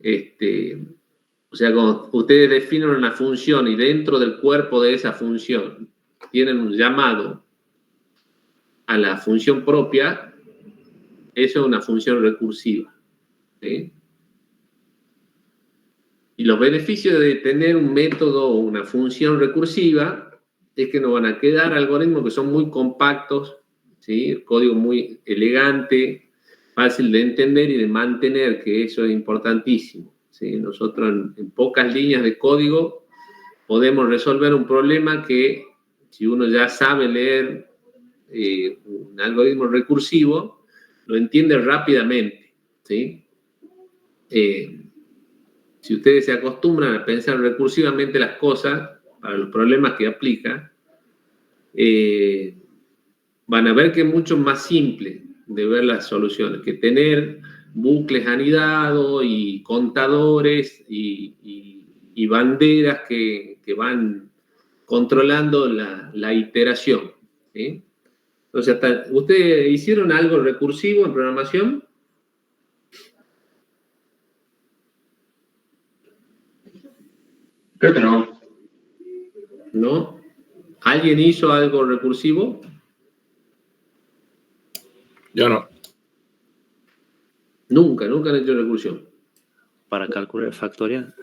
O sea, cuando ustedes definen una función y dentro del cuerpo de esa función tienen un llamado a la función propia, eso es una función recursiva, ¿sí? Y los beneficios de tener un método o una función recursiva es que nos van a quedar algoritmos que son muy compactos, ¿sí? El código muy elegante, fácil de entender y de mantener, que eso es importantísimo, ¿sí? Nosotros en pocas líneas de código podemos resolver un problema que si uno ya sabe leer un algoritmo recursivo, lo entiende rápidamente, ¿sí? Si ustedes se acostumbran a pensar recursivamente las cosas para los problemas que aplica, van a ver que es mucho más simple de ver las soluciones que tener bucles anidados y contadores y banderas que van controlando la iteración, ¿sí? Entonces, ¿ustedes hicieron algo recursivo en programación? Creo que no. ¿No? ¿Alguien hizo algo recursivo? Yo no. Nunca han hecho recursión. Para cálculo factorial.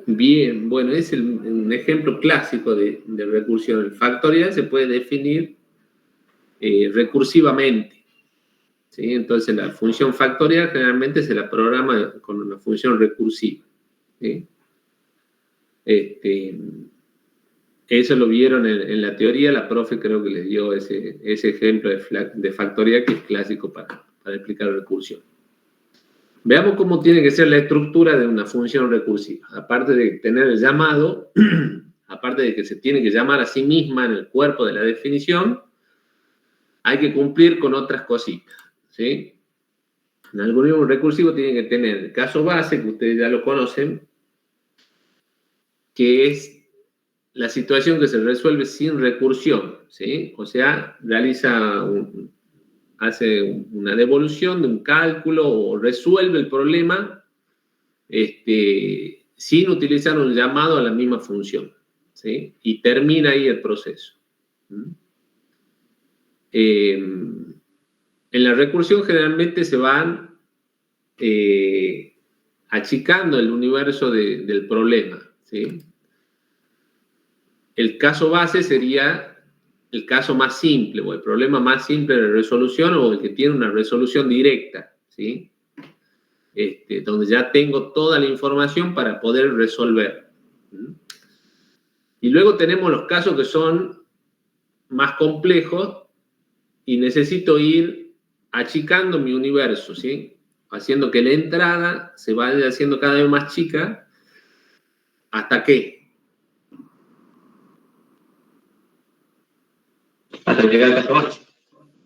Bien, bueno, es un ejemplo clásico de recursión. El factorial se puede definir recursivamente, ¿sí? Entonces la función factorial generalmente se la programa con una función recursiva, ¿sí? Eso lo vieron en la teoría, la profe creo que les dio ese ejemplo de factorial que es clásico para explicar recursión. Veamos cómo tiene que ser la estructura de una función recursiva. Aparte de tener el llamado, aparte de que se tiene que llamar a sí misma en el cuerpo de la definición, hay que cumplir con otras cositas, ¿sí? Un algoritmo recursivo tiene que tener el caso base, que ustedes ya lo conocen, que es la situación que se resuelve sin recursión, ¿sí? O sea, hace una devolución de un cálculo o resuelve el problema sin utilizar un llamado a la misma función, ¿sí? Y termina ahí el proceso. En la recursión generalmente se van achicando el universo del problema, ¿sí? El caso base sería el caso más simple o el problema más simple de resolución o el que tiene una resolución directa, ¿sí? Donde ya tengo toda la información para poder resolver. Y luego tenemos los casos que son más complejos y necesito ir achicando mi universo, ¿sí? Haciendo que la entrada se vaya haciendo cada vez más chica hasta que Hasta llegar al caso base.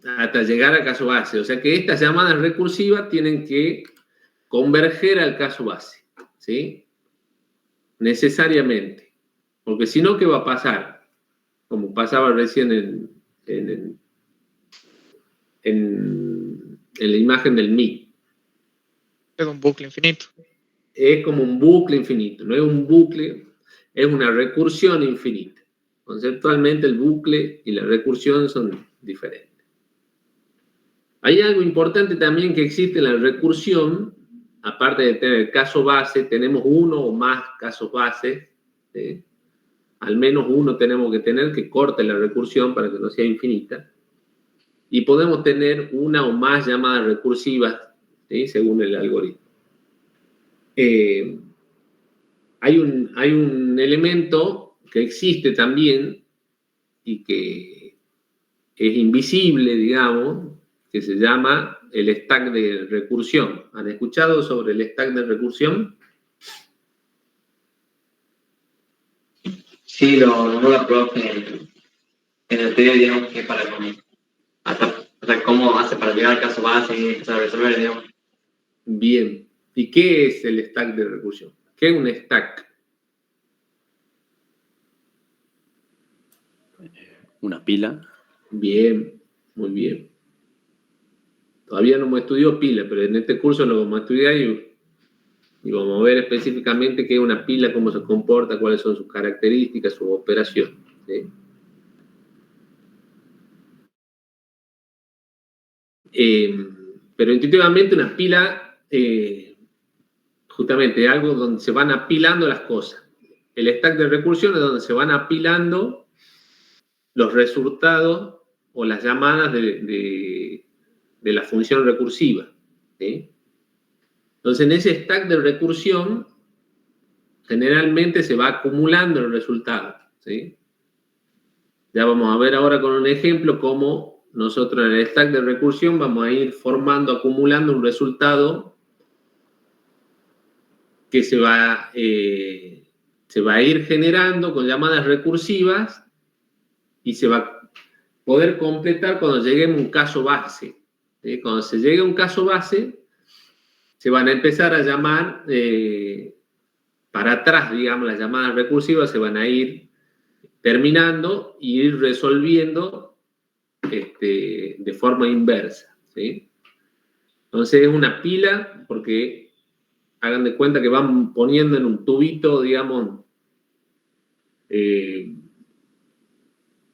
Hasta llegar al caso base. O sea que estas llamadas recursivas tienen que converger al caso base, ¿sí? Necesariamente. Porque si no, ¿qué va a pasar? Como pasaba recién en la imagen del MIT. Es un bucle infinito. Es como un bucle infinito. No es un bucle, es una recursión infinita. Conceptualmente el bucle y la recursión son diferentes. Hay algo importante también que existe en la recursión, aparte de tener el caso base, tenemos uno o más casos bases, ¿sí? Al menos uno tenemos que tener que corte la recursión para que no sea infinita, y podemos tener una o más llamadas recursivas, ¿sí? Según el algoritmo. Hay un elemento que existe también y que es invisible, digamos, que se llama el stack de recursión. ¿Han escuchado sobre el stack de recursión? Sí, no la profe en el teoría, digamos, que para hasta cómo hace para llegar al caso base y empezar a resolver, digamos. Bien. ¿Y qué es el stack de recursión? ¿Qué es un stack? Una pila. Bien, muy bien. Todavía no hemos estudiado pila, pero en este curso lo vamos a estudiar y Y vamos a ver específicamente qué es una pila, cómo se comporta, cuáles son sus características, su operación, ¿sí? Pero intuitivamente una pila, justamente es algo donde se van apilando las cosas. El stack de recursión es donde se van apilando los resultados o las llamadas de la función recursiva, ¿sí? Entonces, en ese stack de recursión, generalmente se va acumulando el resultado, ¿sí? Ya vamos a ver ahora con un ejemplo cómo nosotros en el stack de recursión vamos a ir formando, acumulando un resultado que se va a ir generando con llamadas recursivas y se va a poder completar cuando lleguemos a un caso base, ¿sí? Cuando se llegue a un caso base, se van a empezar a llamar para atrás, digamos, las llamadas recursivas se van a ir terminando y ir resolviendo de forma inversa, ¿sí? Entonces es una pila porque hagan de cuenta que van poniendo en un tubito, digamos,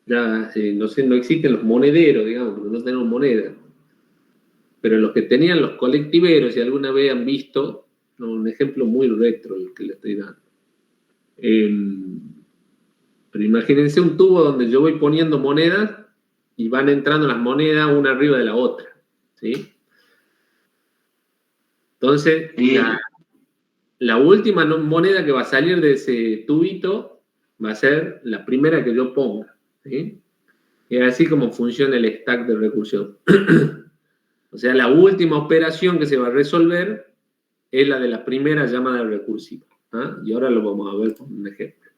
no sé, no existen los monederos, digamos, porque no tenemos moneda. Pero los que tenían los colectiveros, si alguna vez han visto, no, un ejemplo muy retro el que le estoy dando. Pero imagínense un tubo donde yo voy poniendo monedas y van entrando las monedas una arriba de la otra, ¿sí? Entonces, la última moneda que va a salir de ese tubito va a ser la primera que yo ponga, ¿sí? Y es así como funciona el stack de recursión. O sea, la última operación que se va a resolver es la de la primera llamada recursiva, ¿ah? Y ahora lo vamos a ver con un ejemplo.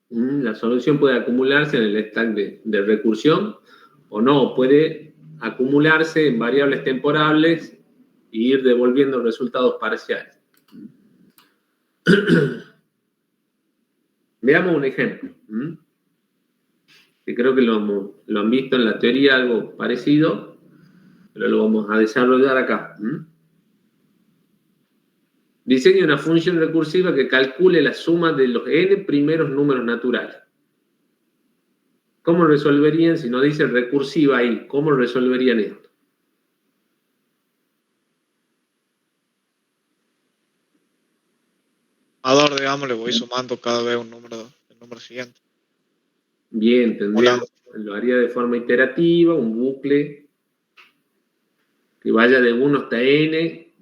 La solución puede acumularse en el stack de recursión o no, puede acumularse en variables temporales e ir devolviendo resultados parciales. Veamos un ejemplo. Que creo que lo han visto en la teoría algo parecido, pero lo vamos a desarrollar acá. Diseñe una función recursiva que calcule la suma de los n primeros números naturales. ¿Cómo resolverían, si no dice recursiva ahí, cómo resolverían esto? Digamos, le voy sumando cada vez el número siguiente. Bien, lo haría de forma iterativa, un bucle que vaya de 1 hasta n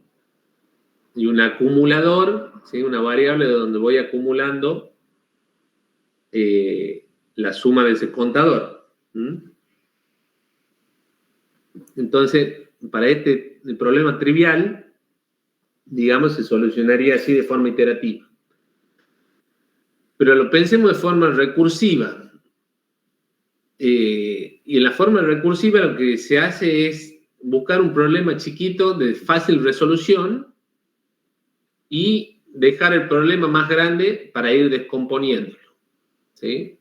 y un acumulador, ¿sí? Una variable de donde voy acumulando la suma de ese contador. Entonces, para el problema trivial, digamos, se solucionaría así de forma iterativa. Pero lo pensemos de forma recursiva. Y en la forma recursiva lo que se hace es buscar un problema chiquito de fácil resolución y dejar el problema más grande para ir descomponiéndolo, ¿sí?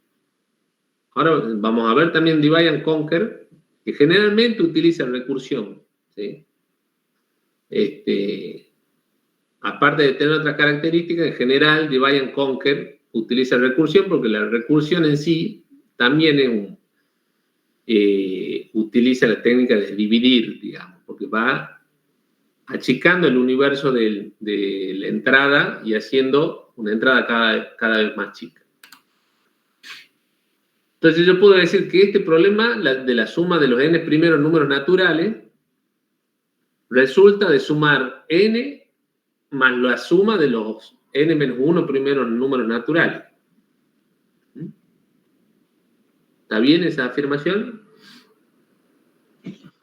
Ahora vamos a ver también Divide and Conquer, que generalmente utiliza recursión, ¿sí? Aparte de tener otras características, en general Divide and Conquer utiliza recursión porque la recursión en sí también utiliza la técnica de dividir, digamos, porque va achicando el universo de la entrada y haciendo una entrada cada vez más chica. Entonces yo puedo decir que este problema de la suma de los n primeros números naturales resulta de sumar n más la suma de los n menos 1 primeros números naturales. ¿Está bien esa afirmación?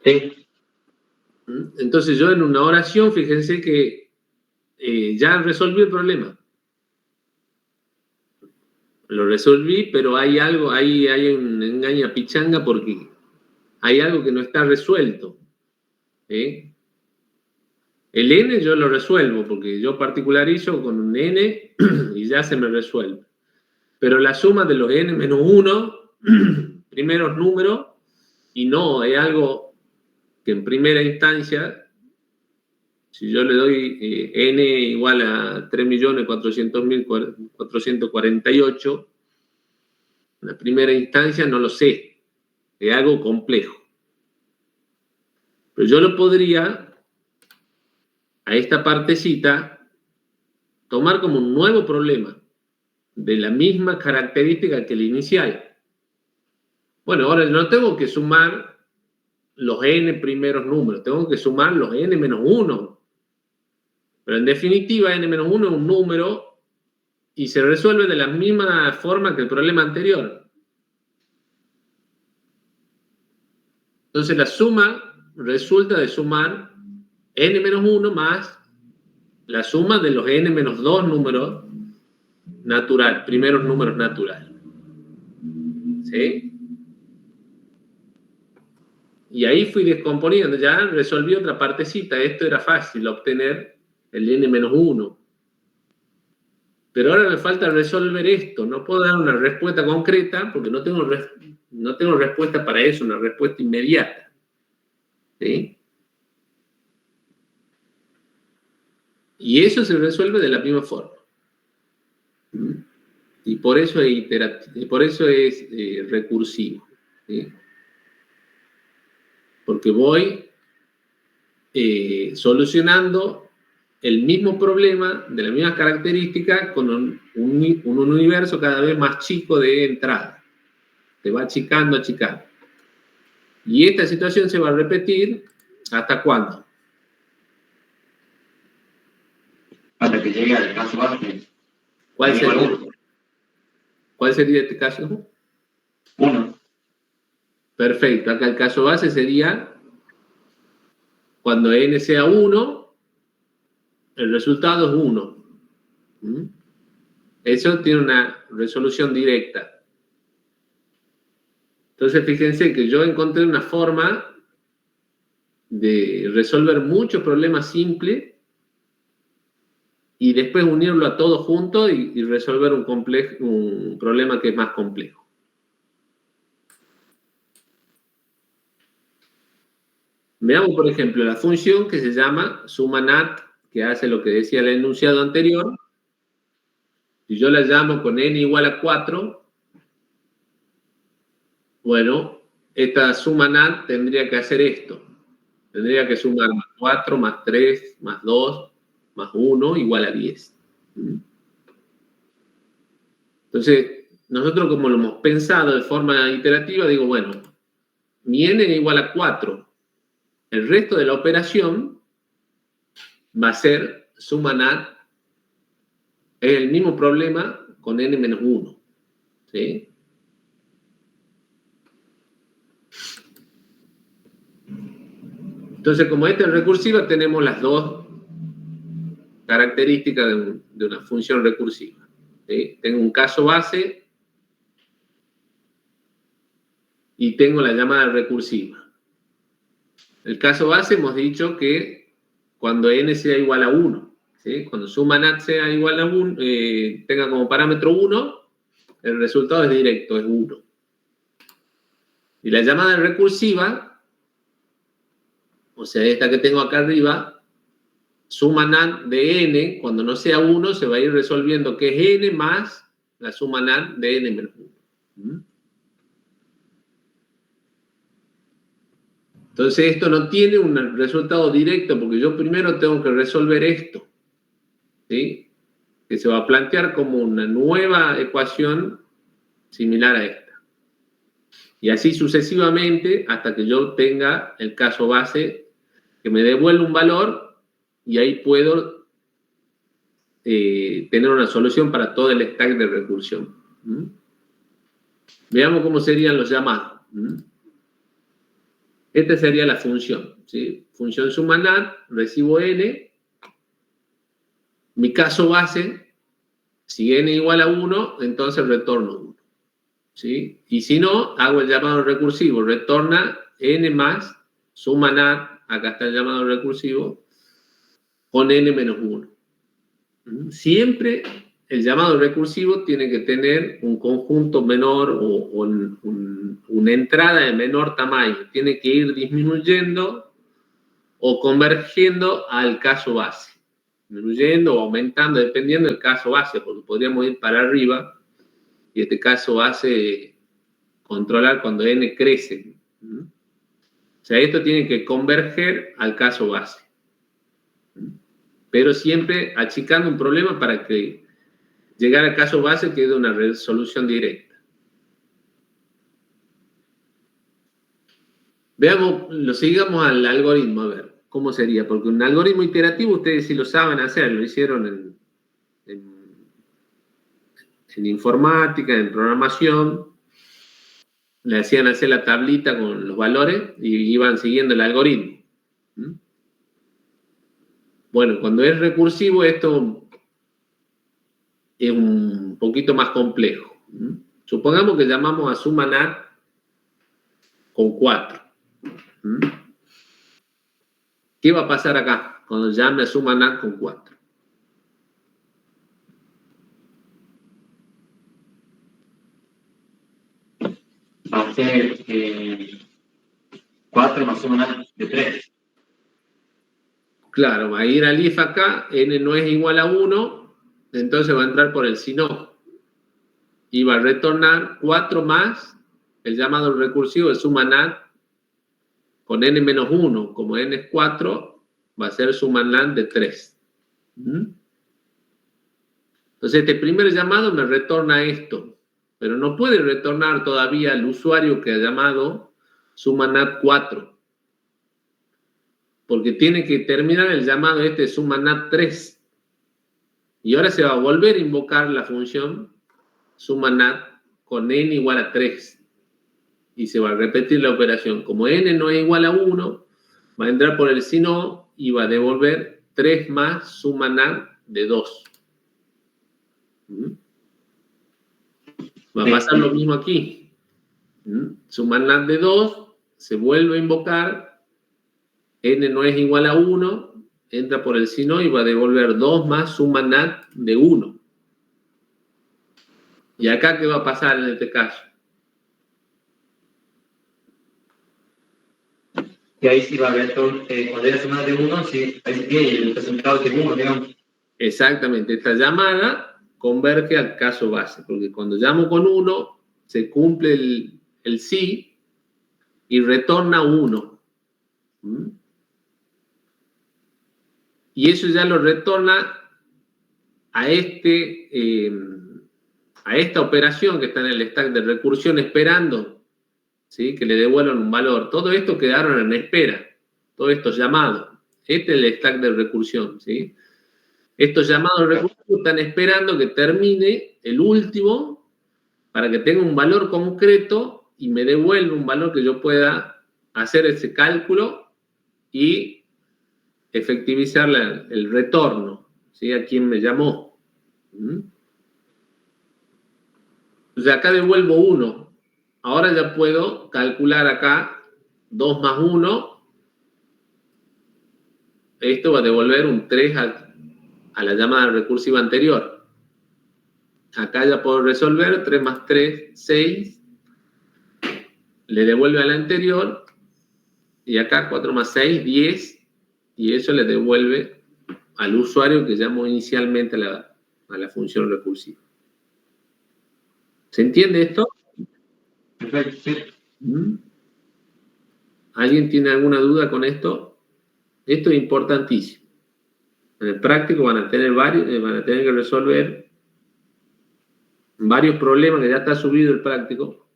Sí. Entonces yo en una oración, fíjense que ya resolví el problema. Lo resolví, pero hay algo, hay un engaña pichanga porque hay algo que no está resuelto. El n yo lo resuelvo porque yo particularizo con un n y ya se me resuelve. Pero la suma de los n menos 1 primeros números, y no, es algo que en primera instancia Si yo le doy n igual a 3.400.448, en la primera instancia no lo sé, es algo complejo. Pero yo lo podría, a esta partecita, tomar como un nuevo problema de la misma característica que el inicial. Bueno, ahora no tengo que sumar los n primeros números, tengo que sumar los n menos 1. Pero en definitiva, n menos 1 es un número y se resuelve de la misma forma que el problema anterior. Entonces la suma resulta de sumar n menos 1 más la suma de los n menos 2 números naturales, primeros números naturales. ¿Sí? Y ahí fui descomponiendo, ya resolví otra partecita. Esto era fácil, obtener el n menos 1. Pero ahora me falta resolver esto. No puedo dar una respuesta concreta porque no tengo respuesta para eso, una respuesta inmediata. ¿Sí? Y eso se resuelve de la misma forma. Y por eso es iterativo, y por eso es recursivo. ¿Sí? Porque voy solucionando el mismo problema de la misma característica con un universo cada vez más chico de entrada. Se va achicando. Y esta situación se va a repetir ¿hasta cuándo? Hasta que llegue al caso base. ¿Cuál sería este caso? 1. Perfecto. Acá el caso base sería cuando n sea 1, el resultado es 1. Eso tiene una resolución directa. Entonces, fíjense que yo encontré una forma de resolver muchos problemas simples y después unirlo a todo junto y resolver un problema que es más complejo. Veamos, por ejemplo, la función que se llama suma nat, que hace lo que decía el enunciado anterior. Si yo la llamo con n igual a 4, bueno, esta suma nat tendría que hacer esto. Tendría que sumar más 4, más 3, más 2, más 1, igual a 10. Entonces, nosotros como lo hemos pensado de forma iterativa, digo, bueno, mi n es igual a 4. El resto de la operación va a ser suma nat. Es el mismo problema con n menos 1. ¿Sí? Entonces, como esta es recursiva, tenemos las dos características de una función recursiva. ¿Sí? Tengo un caso base y tengo la llamada recursiva. El caso base hemos dicho que cuando n sea igual a 1, ¿sí? Cuando suma nat sea igual a 1, tenga como parámetro 1, el resultado es directo, es 1. Y la llamada recursiva, o sea, esta que tengo acá arriba, suma nat de n, cuando no sea 1, se va a ir resolviendo que es n más la suma nat de n menos 1. Entonces esto no tiene un resultado directo porque yo primero tengo que resolver esto, ¿sí? Que se va a plantear como una nueva ecuación similar a esta. Y así sucesivamente hasta que yo tenga el caso base que me devuelve un valor y ahí puedo tener una solución para todo el stack de recursión. Veamos cómo serían los llamados. Esta sería la función, ¿sí? Función suma nat, recibo n. Mi caso base, si n igual a 1, entonces retorno 1. ¿Sí? Y si no, hago el llamado recursivo, retorna n más, suma nat, acá está el llamado recursivo, con n menos 1. Siempre el llamado recursivo tiene que tener un conjunto menor o una entrada de menor tamaño. Tiene que ir disminuyendo o convergiendo al caso base, disminuyendo o aumentando, dependiendo del caso base, porque podríamos ir para arriba y este caso base controlar cuando n crece. O sea, esto tiene que converger al caso base, pero siempre achicando un problema para que llegar al caso base quede una resolución directa. Veamos, lo sigamos al algoritmo, a ver cómo sería, porque un algoritmo iterativo ustedes sí lo saben hacer, lo hicieron en informática, en programación, le hacían hacer la tablita con los valores y iban siguiendo el algoritmo. Bueno, cuando es recursivo esto es un poquito más complejo. Supongamos que llamamos a suma NAT con 4. ¿Qué va a pasar acá cuando llame a suma NAT con 4? Va a ser 4 más suma NAT de 3. Claro, va a ir al if acá, n no es igual a 1, entonces va a entrar por el si no. Y va a retornar 4 más el llamado recursivo de suma NAT con n menos 1. Como n es 4, va a ser suma NAT de 3. Entonces este primer llamado me retorna esto, pero no puede retornar todavía el usuario que ha llamado suma NAT 4. Porque tiene que terminar el llamado este suma NAT 3. Y ahora se va a volver a invocar la función suma NAT con n igual a 3. Y se va a repetir la operación. Como n no es igual a 1, va a entrar por el si no y va a devolver 3 más suma NAT de 2. Va a pasar lo mismo aquí. Suma NAT de 2, se vuelve a invocar, n no es igual a 1, entra por el si no y va a devolver 2 más suma NAT de 1. ¿Y acá qué va a pasar en este caso? Y ahí sí va a haber, cuando haya suma NAT de 1, sí, ahí sí tiene el resultado de 1, digamos. Exactamente, esta llamada converge al caso base, porque cuando llamo con 1, se cumple el sí y retorna 1. Y eso ya lo retorna a esta operación que está en el stack de recursión esperando, ¿sí? Que le devuelvan un valor. Todo esto quedaron en espera, todos estos llamados. Este es el stack de recursión, ¿sí? Estos llamados recursivos están esperando que termine el último para que tenga un valor concreto y me devuelva un valor que yo pueda hacer ese cálculo y efectivizar el retorno, ¿sí? A quien me llamó. Entonces acá devuelvo 1. Ahora ya puedo calcular acá 2 más 1. Esto va a devolver un 3 a la llamada recursiva anterior. Acá ya puedo resolver 3 más 3, 6. Le devuelve a la anterior. Y acá 4 más 6, 10. Y eso le devuelve al usuario que llamó inicialmente a la función recursiva. ¿Se entiende esto? Perfecto, sí. ¿Alguien tiene alguna duda con esto? Esto es importantísimo. En el práctico van a tener que resolver varios problemas, que ya está subido el práctico,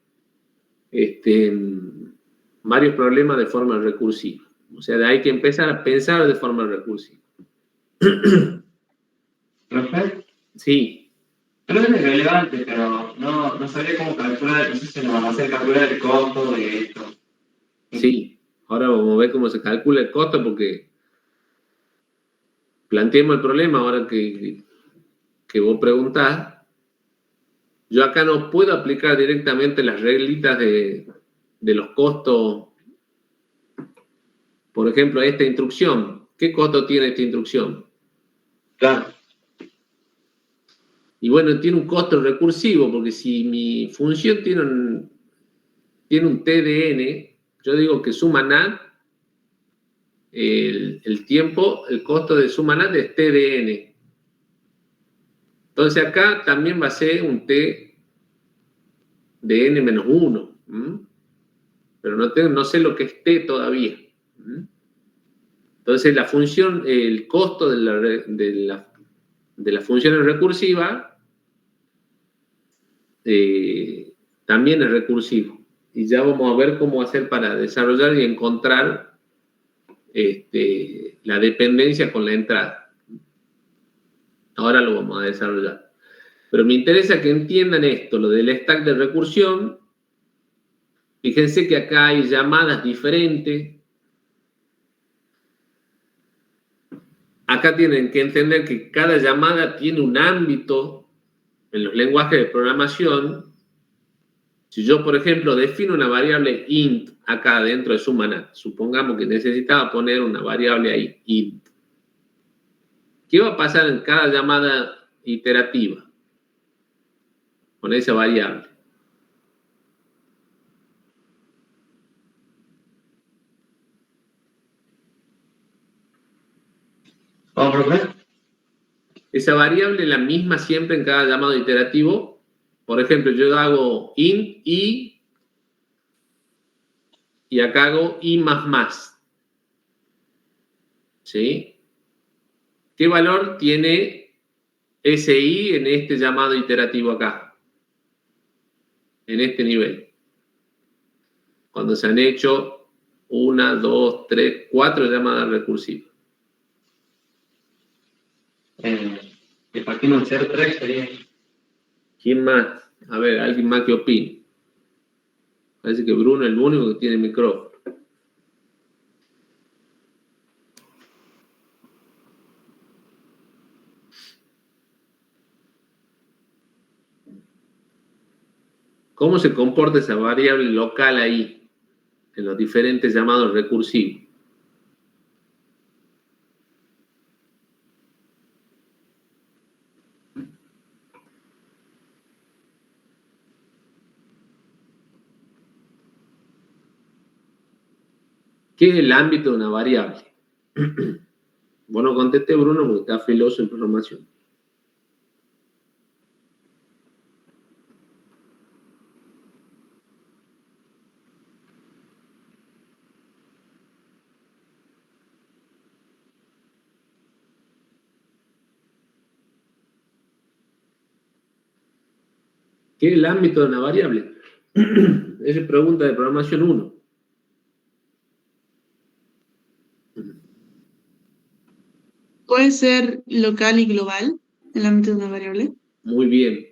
varios problemas de forma recursiva. O sea, hay que empezar a pensar de forma recursiva. Perfecto. Sí. Pero es relevante, pero no sabría cómo calcular, no sé si nos va a hacer calcular el costo de esto. Sí. Ahora vamos a ver cómo se calcula el costo, porque planteemos el problema ahora que vos preguntás. Yo acá no puedo aplicar directamente las reglitas de los costos. Por ejemplo, esta instrucción. ¿Qué costo tiene esta instrucción? Claro. Y bueno, tiene un costo recursivo, porque si mi función tiene un t de n, yo digo que suma NAT el tiempo, el costo de suma NAT es T de N. Entonces acá también va a ser un T de N menos 1. Pero no sé lo que es T todavía. Entonces la función, el costo de las funciones recursivas también es recursivo. Y ya vamos a ver cómo hacer para desarrollar y encontrar la dependencia con la entrada. Ahora lo vamos a desarrollar. Pero me interesa que entiendan esto, lo del stack de recursión. Fíjense que acá hay llamadas diferentes. Acá tienen que entender que cada llamada tiene un ámbito en los lenguajes de programación. Si yo, por ejemplo, defino una variable int acá dentro de suma NAT, supongamos que necesitaba poner una variable ahí, int. ¿Qué va a pasar en cada llamada iterativa con esa variable? ¿Vamos a ver? Esa variable es la misma siempre en cada llamado iterativo. Por ejemplo, yo hago int i y acá hago i más más. ¿Sí? ¿Qué valor tiene ese i en este llamado iterativo acá? En este nivel. Cuando se han hecho 1, 2, 3, 4 llamadas recursivas. Y para aquí no ser 3 sería. ¿Quién más? A ver, alguien más que opine. Parece que Bruno es el único que tiene micrófono. ¿Cómo se comporta esa variable local ahí, en los diferentes llamados recursivos? ¿Qué es el ámbito de una variable? Bueno, contesté, Bruno, porque está filoso en programación. ¿Qué es el ámbito de una variable? Esa es pregunta de programación 1. ¿Puede ser local y global el ámbito de una variable? Muy bien.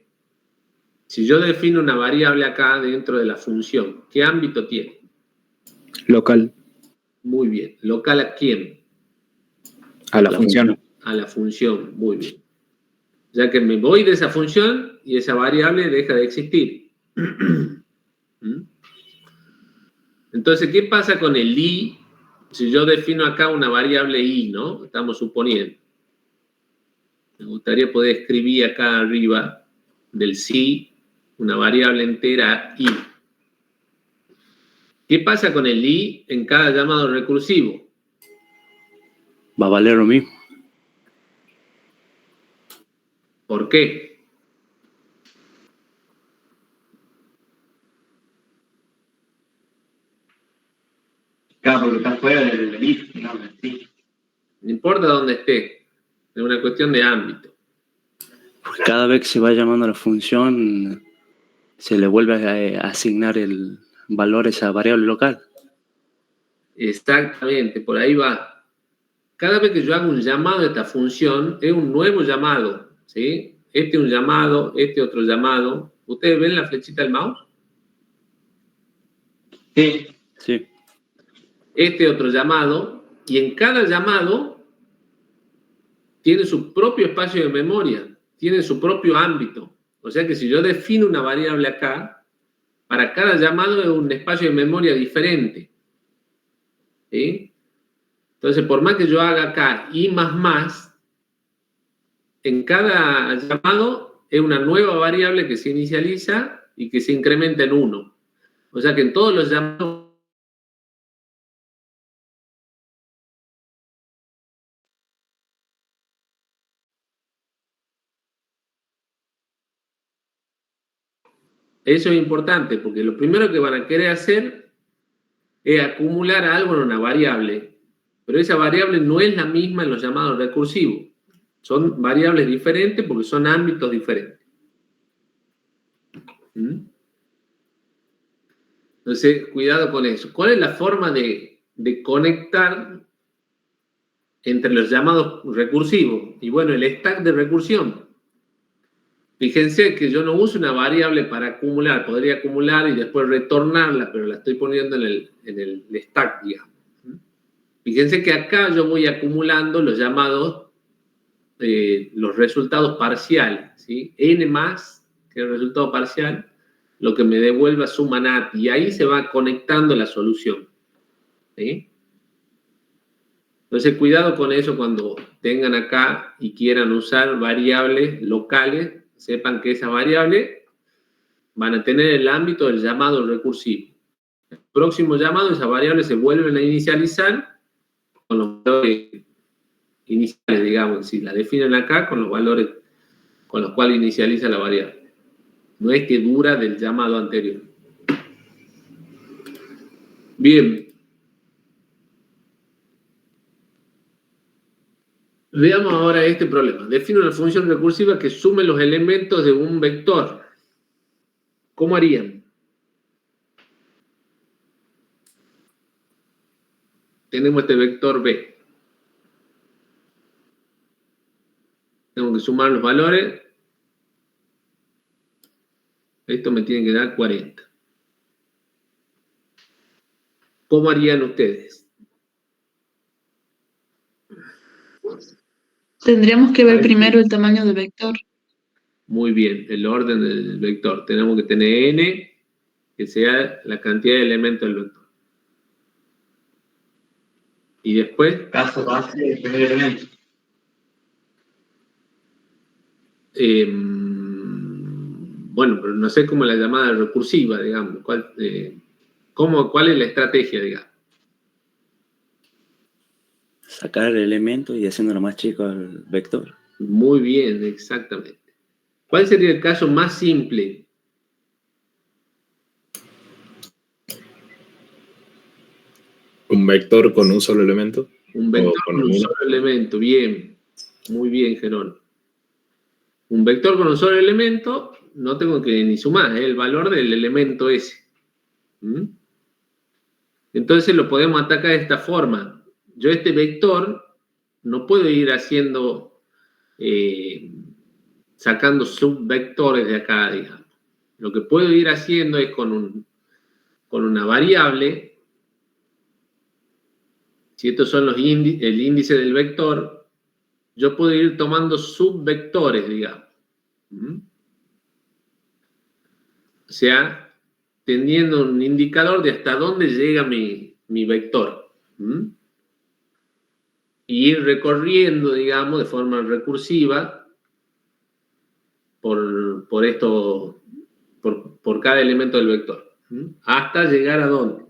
Si yo defino una variable acá dentro de la función, ¿qué ámbito tiene? Local. Muy bien. ¿Local a quién? A la función. A la función. Muy bien. Ya que me voy de esa función y esa variable deja de existir. Entonces, ¿qué pasa con el i? Si yo defino acá una variable i, ¿no? Estamos suponiendo. Me gustaría poder escribir acá arriba del si una variable entera i. ¿Qué pasa con el i en cada llamado recursivo? Va a valer lo mismo. ¿Por qué? Claro, porque está fuera del if, digamos, sí. No importa dónde esté. Es una cuestión de ámbito. Porque cada vez que se va llamando a la función, se le vuelve a asignar el valor a esa variable local. Exactamente, por ahí va. Cada vez que yo hago un llamado a esta función, es un nuevo llamado, ¿sí? Este un llamado, este otro llamado. ¿Ustedes ven la flechita del mouse? Sí. Sí. Este otro llamado, y en cada llamado tiene su propio espacio de memoria, tiene su propio ámbito. O sea que si yo defino una variable acá, para cada llamado es un espacio de memoria diferente. ¿Sí? Entonces, por más que yo haga acá i más, en cada llamado es una nueva variable que se inicializa y que se incrementa en 1. O sea que en todos los llamados eso es importante, porque lo primero que van a querer hacer es acumular algo en una variable, pero esa variable no es la misma en los llamados recursivos. Son variables diferentes porque son ámbitos diferentes. Entonces, cuidado con eso. ¿Cuál es la forma de conectar entre los llamados recursivos? Y bueno, el stack de recursión. Fíjense que yo no uso una variable para acumular. Podría acumular y después retornarla, pero la estoy poniendo en el stack, digamos. Fíjense que acá yo voy acumulando los llamados, los resultados parciales, ¿sí? N más, que es el resultado parcial, lo que me devuelva suma NAT, y ahí se va conectando la solución, ¿sí? Entonces, cuidado con eso cuando tengan acá y quieran usar variables locales, sepan que esas variables van a tener el ámbito del llamado recursivo. El próximo llamado, esas variables se vuelven a inicializar con los valores iniciales, digamos, si la definen acá con los valores con los cuales inicializa la variable. No es que dura del llamado anterior. Bien. Veamos ahora este problema. Define una función recursiva que sume los elementos de un vector. ¿Cómo harían? Tenemos este vector B. Tengo que sumar los valores. Esto me tiene que dar 40. ¿Cómo harían ustedes? Tendríamos que ver primero el tamaño del vector. Muy bien, el orden del vector. Tenemos que tener n, que sea la cantidad de elementos del vector. Y después... Caso base del primer elemento. Bueno, pero no sé cómo la llamada recursiva, digamos. ¿Cuál es la estrategia, digamos? Sacar el elemento y haciéndolo más chico al vector. Muy bien, exactamente. ¿Cuál sería el caso más simple? ¿Un vector con un solo elemento? Un vector con con un solo elemento, bien. Muy bien, Gerón. Un vector con un solo elemento, no tengo que ni sumar, es el valor del elemento ese. Entonces lo podemos atacar de esta forma. Yo este vector no puedo ir haciendo, sacando subvectores de acá, digamos. Lo que puedo ir haciendo es con una variable, si estos son el índice del vector, yo puedo ir tomando subvectores, digamos. O sea, teniendo un indicador de hasta dónde llega mi vector. Y ir recorriendo, digamos, de forma recursiva por cada elemento del vector. Hasta llegar a dónde.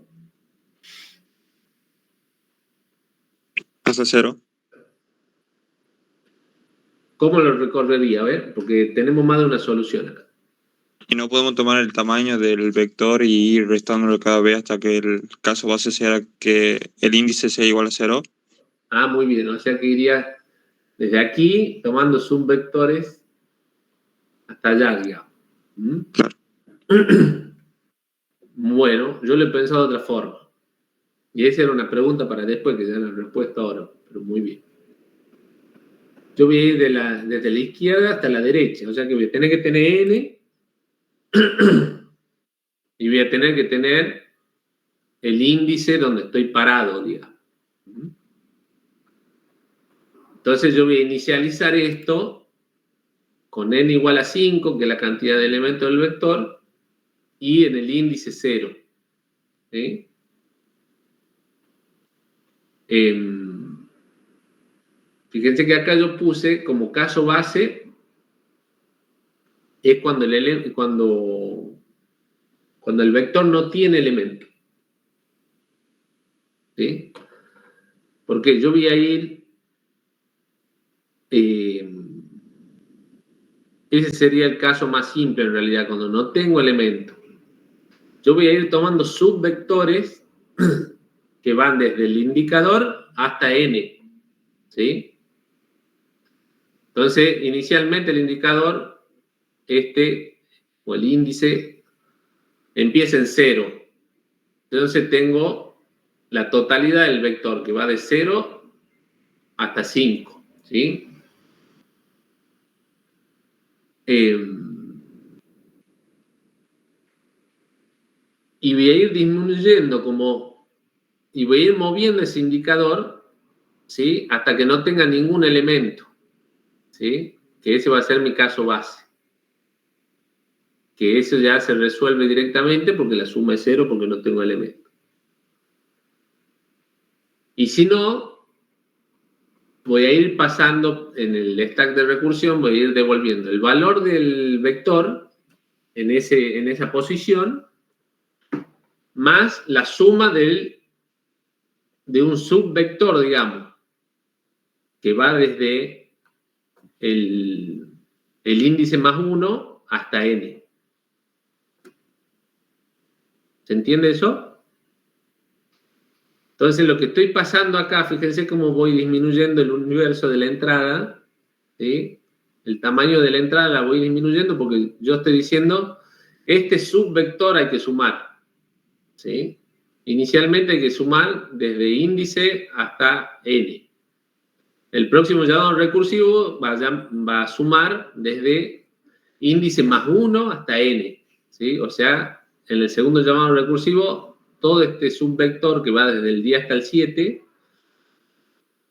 Hasta 0. ¿Cómo lo recorrería? A ver, porque tenemos más de una solución acá. Y no podemos tomar el tamaño del vector y ir restándolo cada vez hasta que el caso base sea que el índice sea igual a 0. Ah, muy bien. O sea que iría desde aquí, tomando subvectores hasta allá, digamos. Claro. Bueno, yo lo he pensado de otra forma. Y esa era una pregunta para después, que ya la respuesta ahora. Pero muy bien. Yo voy a ir desde la izquierda hasta la derecha. O sea que voy a tener que tener n y voy a tener que tener el índice donde estoy parado, digamos. Entonces yo voy a inicializar esto con n igual a 5, que es la cantidad de elementos del vector, y en el índice 0. ¿Sí? Fíjense que acá yo puse como caso base es cuando el vector no tiene elemento. ¿Sí? Porque yo voy a ir ese sería el caso más simple en realidad, cuando no tengo elementos. Yo voy a ir tomando subvectores que van desde el indicador hasta n, ¿sí? Entonces, inicialmente el indicador, o el índice, empieza en 0. Entonces tengo la totalidad del vector, que va de 0 hasta 5, ¿sí? Y voy a ir disminuyendo y voy a ir moviendo ese indicador, ¿sí? Hasta que no tenga ningún elemento, ¿sí? Que ese va a ser mi caso base. Que eso ya se resuelve directamente porque la suma es 0 porque no tengo elemento. Y si no, voy a ir pasando en el stack de recursión, voy a ir devolviendo el valor del vector en esa posición más la suma de un subvector, digamos, que va desde el índice más 1 hasta n. ¿Se entiende eso? Entonces, lo que estoy pasando acá, fíjense cómo voy disminuyendo el universo de la entrada, ¿sí? El tamaño de la entrada la voy disminuyendo porque yo estoy diciendo, este subvector hay que sumar, ¿sí? Inicialmente hay que sumar desde índice hasta n. El próximo llamado recursivo va a sumar desde índice más 1 hasta n, ¿sí? O sea, en el segundo llamado recursivo, todo este subvector que va desde el 10 hasta el 7,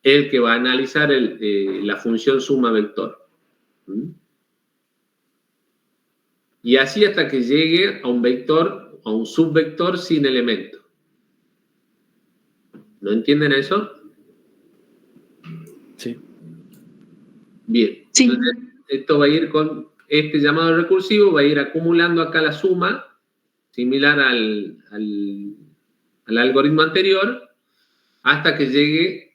es el que va a analizar la función suma vector. Y así hasta que llegue a un vector, a un subvector sin elemento. ¿No entienden eso? Sí. Bien. Sí. Entonces, esto va a ir con este llamado recursivo, va a ir acumulando acá la suma, similar al algoritmo anterior, hasta que llegue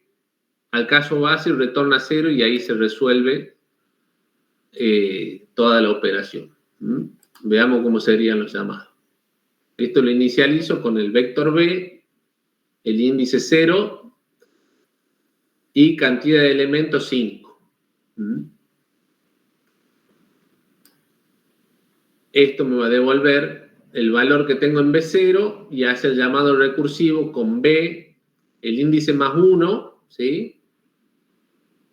al caso base y retorna a 0 y ahí se resuelve toda la operación. Veamos cómo serían los llamados. Esto lo inicializo con el vector b, el índice 0 y cantidad de elementos 5. Esto me va a devolver el valor que tengo en B0 y hace el llamado recursivo con B, el índice más 1, ¿sí?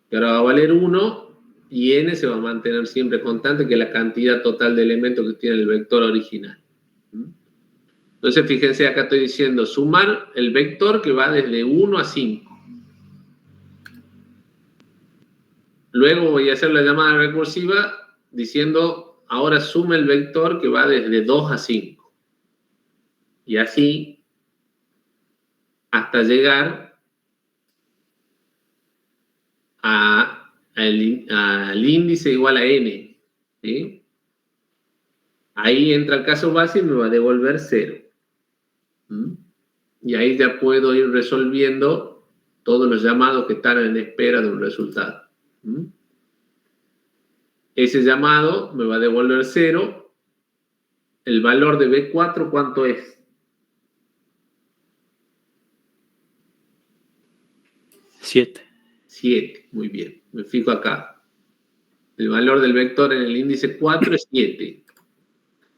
Que ahora va a valer 1 y n se va a mantener siempre constante, que es la cantidad total de elementos que tiene el vector original. Entonces, fíjense, acá estoy diciendo sumar el vector que va desde 1 a 5. Luego voy a hacer la llamada recursiva diciendo, ahora suma el vector que va desde 2 a 5. Y así hasta llegar al índice igual a n, ¿sí? Ahí entra el caso base y me va a devolver 0. Y ahí ya puedo ir resolviendo todos los llamados que están en espera de un resultado. Ese llamado me va a devolver 0. El valor de B4, ¿cuánto es? 7. 7, muy bien. Me fijo acá. El valor del vector en el índice 4 es 7.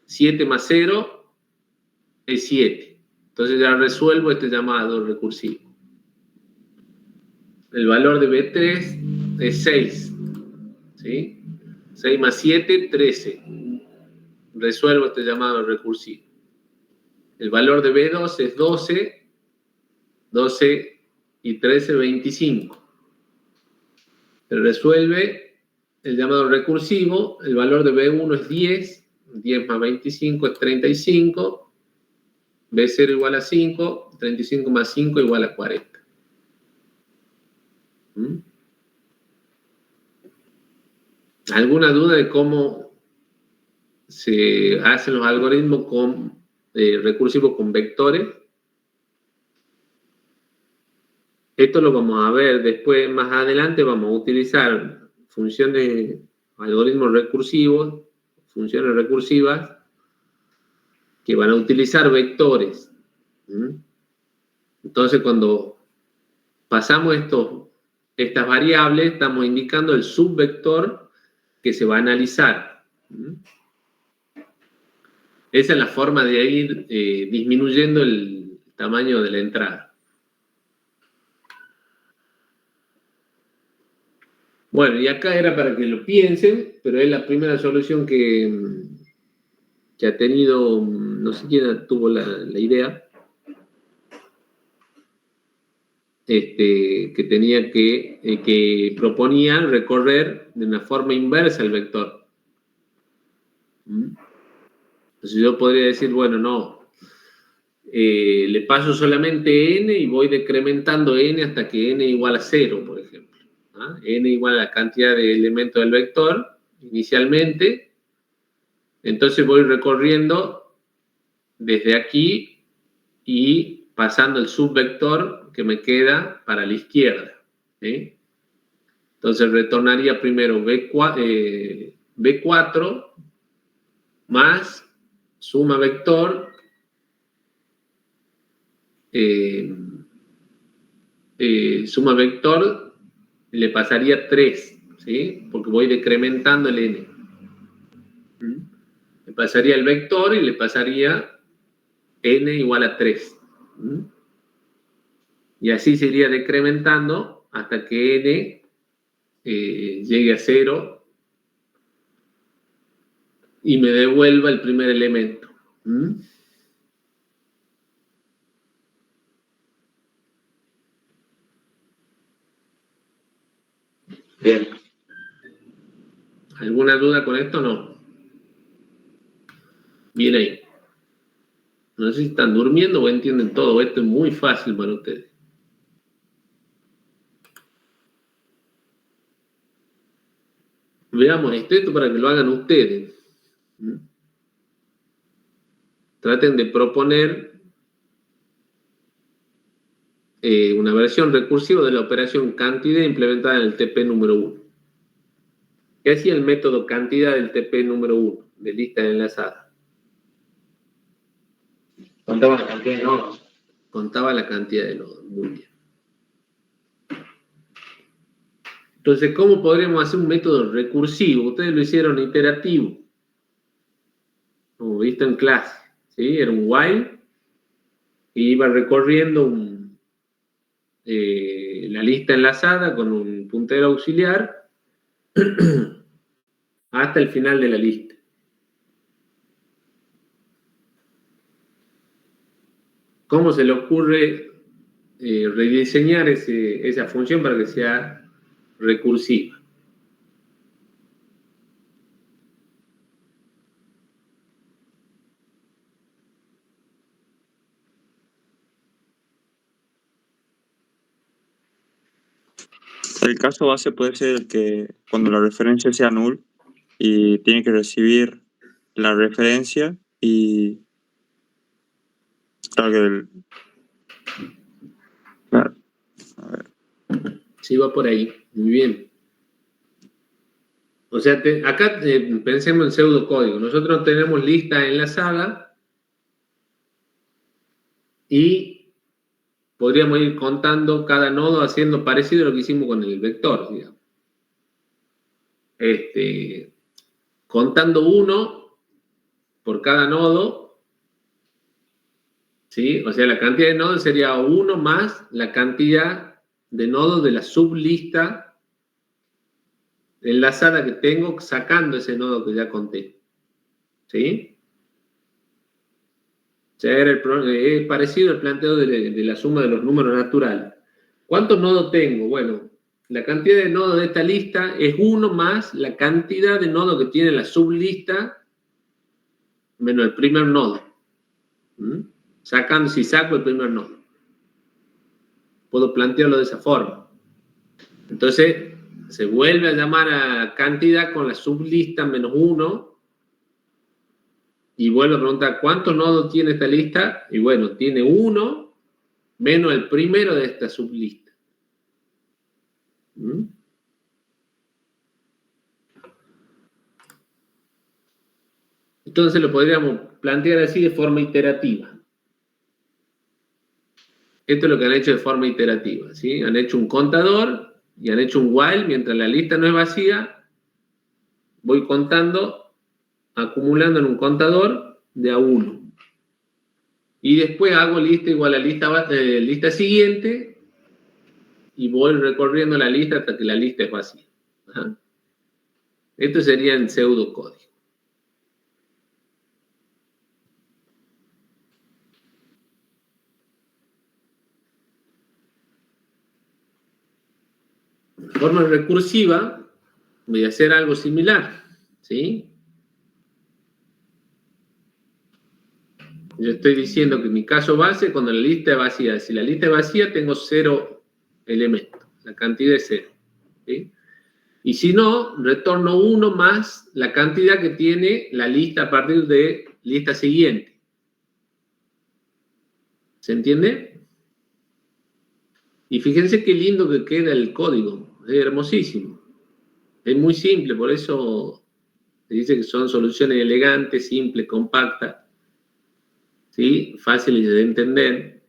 7 más 0 es 7. Entonces ya resuelvo este llamado recursivo. El valor de B3 es 6. ¿Sí? 6 más 7, 13. Resuelvo este llamado recursivo. El valor de B2 es 12. 12 y 13, 25. Se resuelve el llamado recursivo. El valor de B1 es 10. 10 más 25 es 35. B0 igual a 5. 35 más 5 igual a 40. ¿Alguna duda de cómo se hacen los algoritmos recursivos con vectores? Esto lo vamos a ver después, más adelante vamos a utilizar funciones algoritmos recursivos, funciones recursivas, que van a utilizar vectores. Entonces, cuando pasamos estas variables, estamos indicando el subvector que se va a analizar. Esa es la forma de ir disminuyendo el tamaño de la entrada. Bueno, y acá era para que lo piensen, pero es la primera solución que ha tenido, no sé quién tuvo la idea, que tenía que proponía recorrer de una forma inversa el vector. Entonces yo podría decir, bueno, no, le paso solamente n y voy decrementando n hasta que n igual a 0, por ejemplo. N igual a la cantidad de elementos del vector inicialmente. Entonces voy recorriendo desde aquí y pasando el subvector que me queda para la izquierda. Entonces retornaría primero B4 más suma vector le pasaría 3, ¿sí? Porque voy decrementando el n. Le pasaría el vector y le pasaría n igual a 3. Y así se iría decrementando hasta que n llegue a 0 y me devuelva el primer elemento. Bien. ¿Alguna duda con esto o no? Bien ahí. No sé si están durmiendo o entienden todo. Esto es muy fácil para ustedes. Veamos esto para que lo hagan ustedes. Traten de proponer una versión recursiva de la operación cantidad implementada en el TP número 1. ¿Qué hacía el método cantidad del TP número 1, de lista enlazada? Contaba la cantidad de nodos. Contaba la cantidad de nodos. Muy bien. Entonces, ¿cómo podríamos hacer un método recursivo? Ustedes lo hicieron iterativo, como visto en clase, ¿sí? Era un while y iba recorriendo la lista enlazada con un puntero auxiliar hasta el final de la lista. ¿Cómo se le ocurre rediseñar esa función para que sea recursiva? El caso base puede ser el que cuando la referencia sea null y tiene que recibir la referencia y claro, claro. A ver. Sí, va por ahí. Muy bien. O sea, acá pensemos en pseudocódigo. Nosotros tenemos lista enlazada y podríamos ir contando cada nodo haciendo parecido a lo que hicimos con el vector, digamos. Contando uno por cada nodo, ¿sí? O sea, la cantidad de nodos sería 1 más la cantidad de nodos de la sublista enlazada que tengo sacando ese nodo que ya conté. ¿Sí? O sea, es parecido al planteo de la suma de los números naturales. ¿Cuántos nodos tengo? Bueno, la cantidad de nodos de esta lista es 1 más la cantidad de nodos que tiene la sublista menos el primer nodo. Si saco el primer nodo. Puedo plantearlo de esa forma. Entonces, se vuelve a llamar a cantidad con la sublista menos 1 y vuelvo a preguntar ¿cuántos nodos tiene esta lista? Y bueno, tiene 1 menos el primero de esta sublista. Entonces lo podríamos plantear así de forma iterativa. Esto es lo que han hecho de forma iterativa, ¿sí? Han hecho un contador y han hecho un while. Mientras la lista no es vacía, voy contando, acumulando en un contador de a 1. Y después hago lista igual a lista siguiente y voy recorriendo la lista hasta que la lista es vacía. Ajá. Esto sería en pseudocódigo. De forma recursiva, voy a hacer algo similar, ¿sí? Yo estoy diciendo que mi caso base, cuando la lista es vacía, si la lista es vacía, tengo 0 elementos, la cantidad es 0, ¿sí? Y si no, retorno 1 más la cantidad que tiene la lista a partir de lista siguiente. ¿Se entiende? Y fíjense qué lindo que queda el código, es hermosísimo. Es muy simple, por eso se dice que son soluciones elegantes, simples, compactas, ¿sí? Fáciles de entender.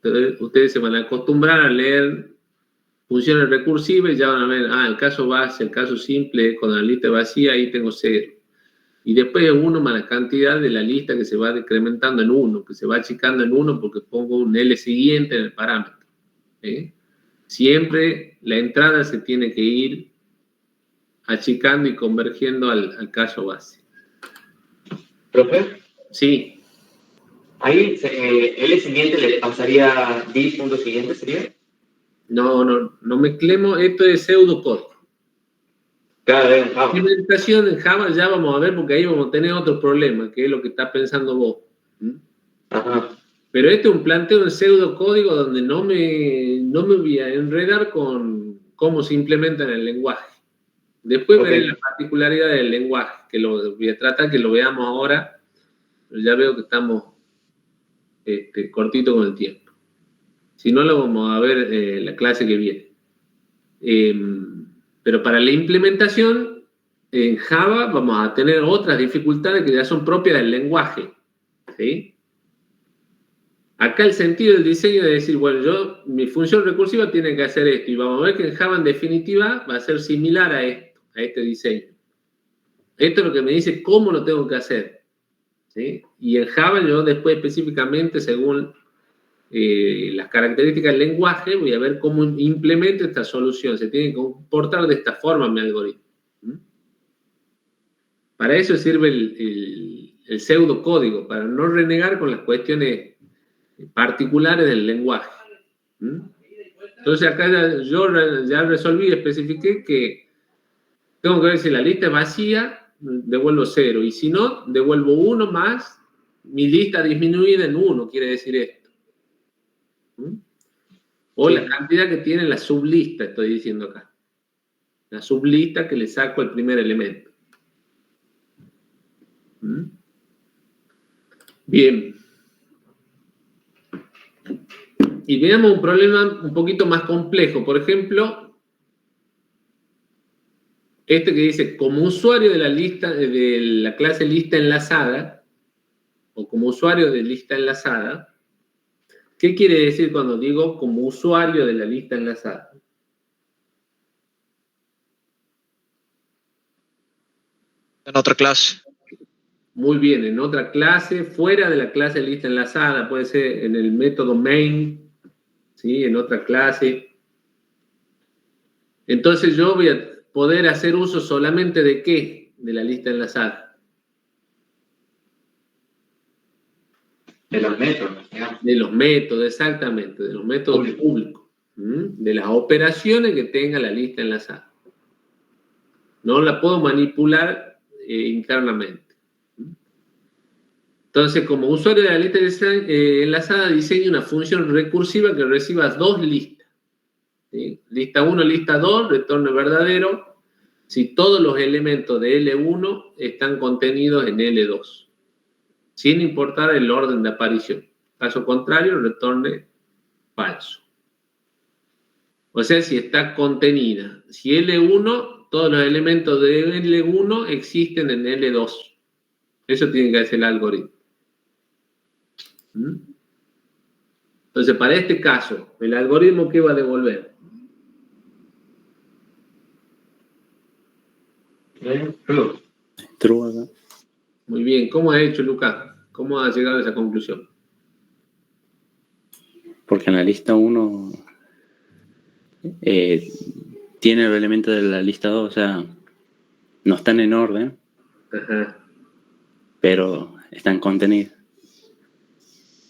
Entonces, ustedes se van a acostumbrar a leer funciones recursivas y ya van a ver, el caso base, el caso simple, con la lista vacía, ahí tengo 0. Y después es 1 más la cantidad de la lista que se va decrementando en 1, que se va achicando en 1 porque pongo un L siguiente en el parámetro. ¿Sí? Siempre la entrada se tiene que ir achicando y convergiendo al caso base. ¿Profe? Sí. Ahí, L siguiente le pasaría div punto siguiente, ¿sería? No mezclemos, esto es pseudocódigo. Claro, en Java. Implementación en Java ya vamos a ver, porque ahí vamos a tener otro problema, que es lo que está pensando vos. Ajá. Pero este es un planteo en pseudocódigo donde no me voy a enredar con cómo se implementa en el lenguaje. Después veré la particularidad del lenguaje, que lo voy a tratar que lo veamos ahora, pero ya veo que estamos cortito con el tiempo. Si no, lo vamos a ver la clase que viene. Pero para la implementación en Java vamos a tener otras dificultades que ya son propias del lenguaje, ¿sí? Acá el sentido del diseño es decir, bueno, mi función recursiva tiene que hacer esto, y vamos a ver que en Java en definitiva va a ser similar a esto, a este diseño. Esto es lo que me dice cómo lo tengo que hacer, ¿sí? Y en Java yo después específicamente, según las características del lenguaje, voy a ver cómo implemento esta solución. Se tiene que comportar de esta forma mi algoritmo. Para eso sirve el pseudocódigo, para no renegar con las cuestiones particulares del lenguaje. Entonces acá yo ya resolví, especifiqué que tengo que ver si la lista es vacía, devuelvo 0, y si no, devuelvo 1 más mi lista disminuida en 1, quiere decir esto. O la cantidad que tiene la sublista, estoy diciendo acá. La sublista que le saco el primer elemento. Bien. Y veamos un problema un poquito más complejo. Por ejemplo, este que dice, como usuario de la lista, de la clase lista enlazada, o como usuario de lista enlazada, ¿qué quiere decir cuando digo como usuario de la lista enlazada? En otra clase. Muy bien, en otra clase, fuera de la clase lista enlazada, puede ser en el método main, ¿sí? En otra clase. Entonces yo voy a poder hacer uso solamente de ¿qué? De la lista enlazada. De los métodos, digamos. De los métodos, exactamente, de los métodos públicos. De las operaciones que tenga la lista enlazada. No la puedo manipular internamente. Entonces, como usuario de la lista enlazada, diseño una función recursiva que reciba 2 listas. ¿Sí? Lista 1, lista 2, retorno verdadero si todos los elementos de L1 están contenidos en L2, sin importar el orden de aparición. Caso contrario, retorne falso. O sea, si está contenida. Si L1, todos los elementos de L1 existen en L2. Eso tiene que hacer el algoritmo. ¿Mm? Entonces, para este caso, ¿el algoritmo qué va a devolver? True. True acá. Muy bien. ¿Cómo ha hecho, Lucas? ¿Cómo ha llegado a esa conclusión? Porque en la lista 1 tiene el elemento de la lista 2, o sea, no están en orden, Ajá. pero están contenidos.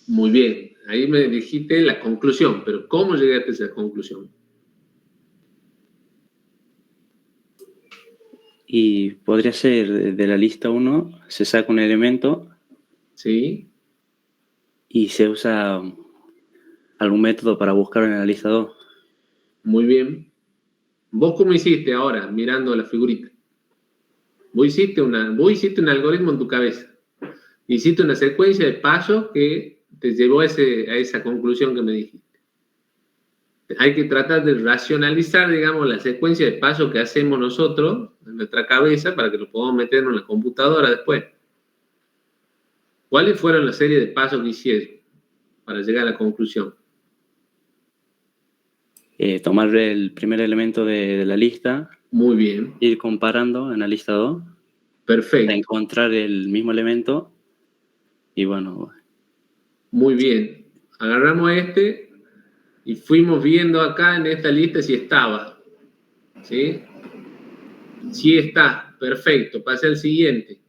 Muy bien. Ahí me dijiste la conclusión, pero ¿cómo llegaste a esa conclusión? Y podría ser de la lista 1, se saca un elemento ¿Sí? y se usa algún método para buscarlo en la lista 2. Muy bien. ¿Vos cómo hiciste ahora, mirando la figurita? Vos hiciste un algoritmo en tu cabeza. Hiciste una secuencia de pasos que te llevó a esa conclusión que me dijiste. Hay que tratar de racionalizar, digamos, la secuencia de pasos que hacemos nosotros en nuestra cabeza para que lo podamos meter en la computadora después. ¿Cuáles fueron la serie de pasos que hicieron para llegar a la conclusión? Tomar el primer elemento de la lista, Muy bien. ir comparando en la lista 2, hasta Perfecto. encontrar el mismo elemento y bueno, Muy bien. Agarramos este y fuimos viendo acá en esta lista si estaba. ¿Sí? Sí está. Perfecto. Pasé al siguiente.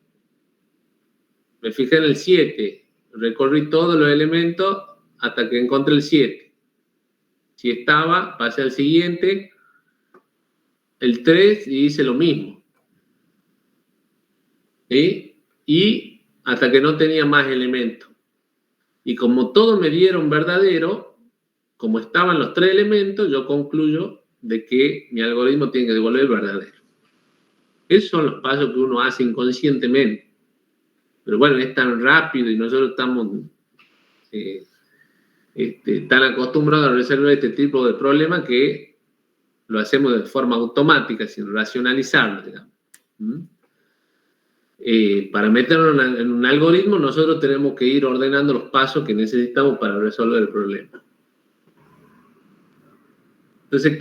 Me fijé en el 7. Recorrí todos los elementos hasta que encontré el 7. Si estaba, pasé al siguiente. El 3 y hice lo mismo. ¿Sí? Y hasta que no tenía más elementos. Y como todos me dieron verdadero, como estaban los 3 elementos, yo concluyo de que mi algoritmo tiene que devolver verdadero. Esos son los pasos que uno hace inconscientemente. Pero bueno, es tan rápido y nosotros estamos tan acostumbrados a resolver este tipo de problemas que lo hacemos de forma automática, sin racionalizarlo, digamos. Para meterlo en un algoritmo, nosotros tenemos que ir ordenando los pasos que necesitamos para resolver el problema. Entonces,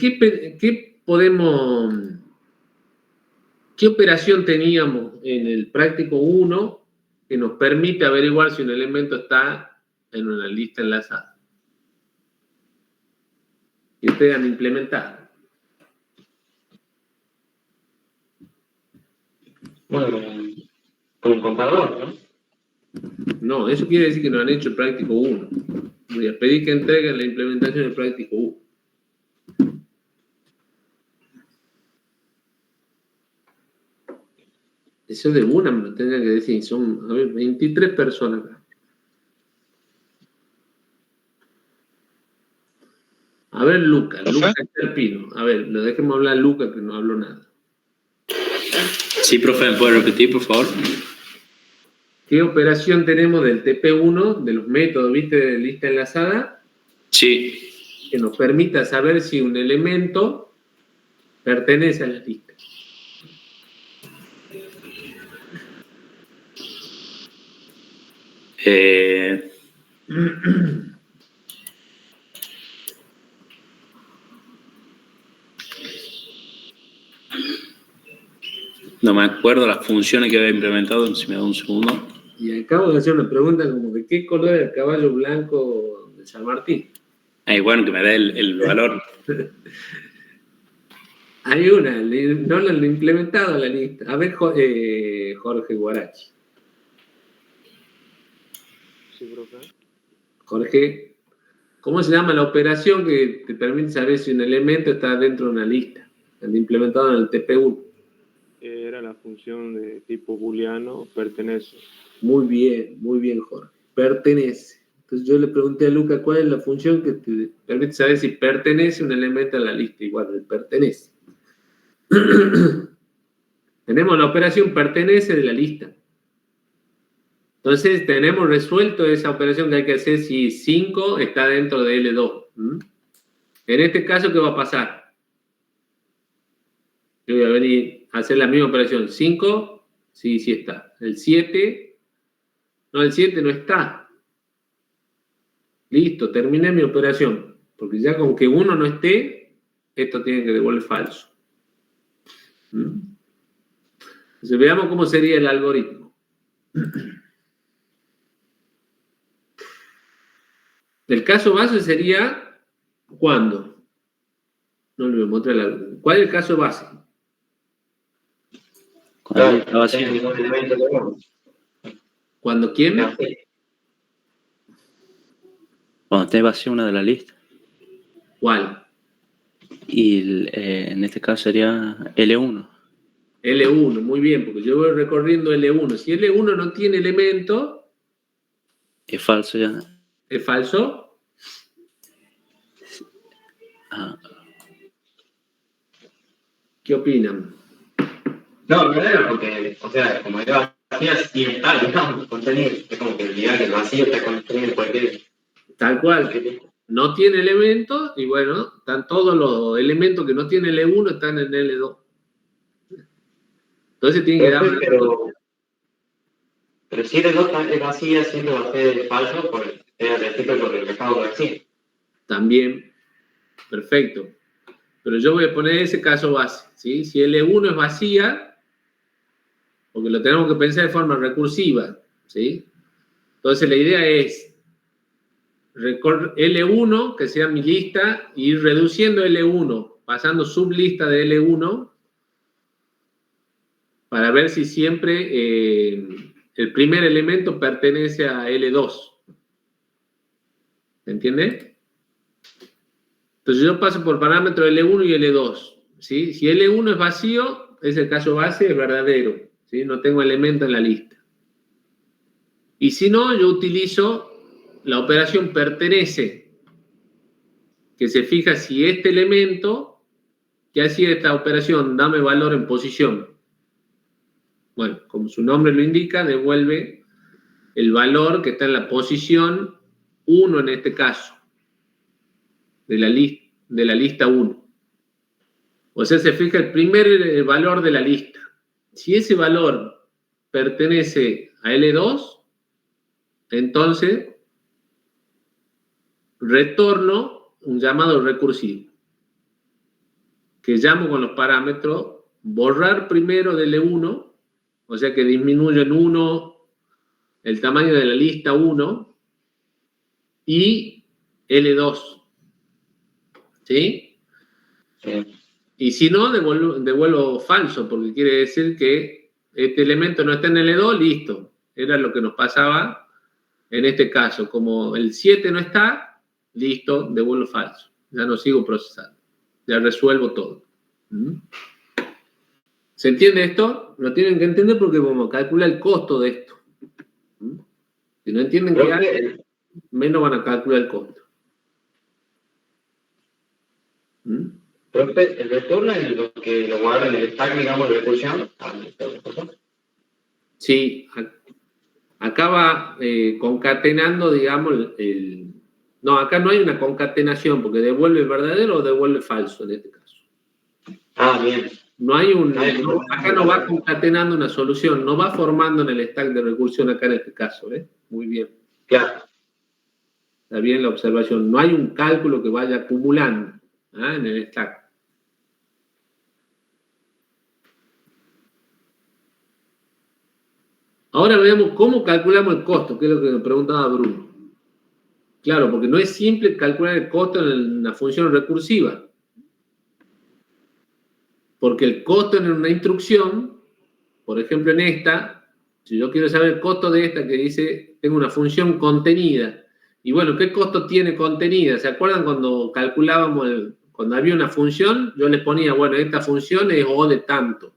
¿qué operación teníamos en el práctico 1 que nos permite averiguar si un elemento está en una lista enlazada? Que ustedes han implementado. Bueno, con un contador, ¿no? No, eso quiere decir que no han hecho el práctico 1. Voy a pedir que entreguen la implementación del práctico 1. Eso de una me lo tendría que decir. Son, a ver, 23 personas acá. A ver, Lucas Terpino. A ver, lo dejemos hablar a Lucas, que no habló nada. Sí, profe, ¿me puede repetir, por favor? ¿Qué operación tenemos del TP1, de los métodos, viste, de lista enlazada? Sí. Que nos permita saber si un elemento pertenece a la lista. No me acuerdo las funciones que había implementado, si me da un segundo. Y acabo de hacer una pregunta como de ¿qué color es el caballo blanco de San Martín? Bueno, que me dé el valor. Hay una, no lo han implementado en la lista. A ver, Jorge Guarachi. Sí, profe. Jorge, ¿cómo se llama la operación que te permite saber si un elemento está dentro de una lista? Han implementado en el TP1. Era la función de tipo booleano, pertenece. Muy bien, Jorge. Pertenece. Entonces yo le pregunté a Luca cuál es la función que te permite saber si pertenece un elemento a la lista. Igual, el pertenece. Tenemos la operación pertenece de la lista. Entonces tenemos resuelto esa operación que hay que hacer si 5 está dentro de L2. En este caso, ¿qué va a pasar? Yo voy a venir a hacer la misma operación. 5, sí está. El 7, No, el 7 no está. Listo, terminé mi operación. Porque ya con que uno no esté, esto tiene que devolver falso. Entonces veamos cómo sería el algoritmo. El caso base sería ¿cuándo? No le voy a mostrar el algoritmo. ¿Cuál es el caso base? Cuando está vacío. ¿Cuándo quién? Cuando esté vacía una de la lista. ¿Cuál? Y en este caso sería L1. L1, muy bien, porque yo voy recorriendo L1. Si L1 no tiene elemento, Es falso ya. ¿es falso? Ah, ¿Qué opinan? No, verdadero, porque, o sea, como era vacía, sí está, digamos, contenido. Es como que diga que el vacío está contenido en cualquier. Tal cual. No tiene elementos y bueno, están todos los elementos que no tiene L1 están en L2. Entonces tiene que dar... Pero si L2 es vacía, siempre va a ser falso por el registro por el mercado vacío. También. Perfecto. Pero yo voy a poner ese caso base, ¿sí? Si L1 es vacía, porque lo tenemos que pensar de forma recursiva, ¿sí? Entonces la idea es L1, que sea mi lista, y ir reduciendo L1, pasando sublista de L1, para ver si siempre el primer elemento pertenece a L2. ¿Se entiende? Entonces yo paso por parámetro L1 y L2, ¿sí? Si L1 es vacío, es el caso base, es verdadero, ¿sí? No tengo elemento en la lista. Y si no, yo utilizo la operación pertenece, que se fija si este elemento que hacía esta operación, dame valor en posición. Bueno, como su nombre lo indica, devuelve el valor que está en la posición 1 en este caso, de la lista 1. O sea, se fija el primer valor de la lista. Si ese valor pertenece a L2, entonces retorno un llamado recursivo, que llamo con los parámetros borrar primero de L1, o sea que disminuyo en 1 el tamaño de la lista 1 y L2. ¿Sí? Sí. Y si no, devuelvo falso, porque quiere decir que este elemento no está en L2, listo. Era lo que nos pasaba en este caso. Como el 7 no está, listo, devuelvo falso. Ya no sigo procesando. Ya resuelvo todo. ¿Se entiende esto? Lo tienen que entender porque vamos a calcular el costo de esto. Si no entienden qué hay, menos van a calcular el costo. Profe, el retorno es lo que lo guarda en el stack, digamos, de recursión. Sí, acá va concatenando, digamos, no, acá no hay una concatenación, porque devuelve verdadero o devuelve falso en este caso. Ah, bien. No hay acá no va concatenando una solución, no va formando en el stack de recursión acá en este caso, ¿eh? Muy bien. Claro. Está bien la observación. No hay un cálculo que vaya acumulando en el stack. Ahora veamos cómo calculamos el costo, que es lo que me preguntaba Bruno. Claro, porque no es simple calcular el costo en una función recursiva. Porque el costo en una instrucción, por ejemplo en esta, si yo quiero saber el costo de esta que dice, tengo una función contenida. Y bueno, ¿qué costo tiene contenida? ¿Se acuerdan cuando calculábamos, cuando había una función, yo les ponía, bueno, esta función es O de tanto.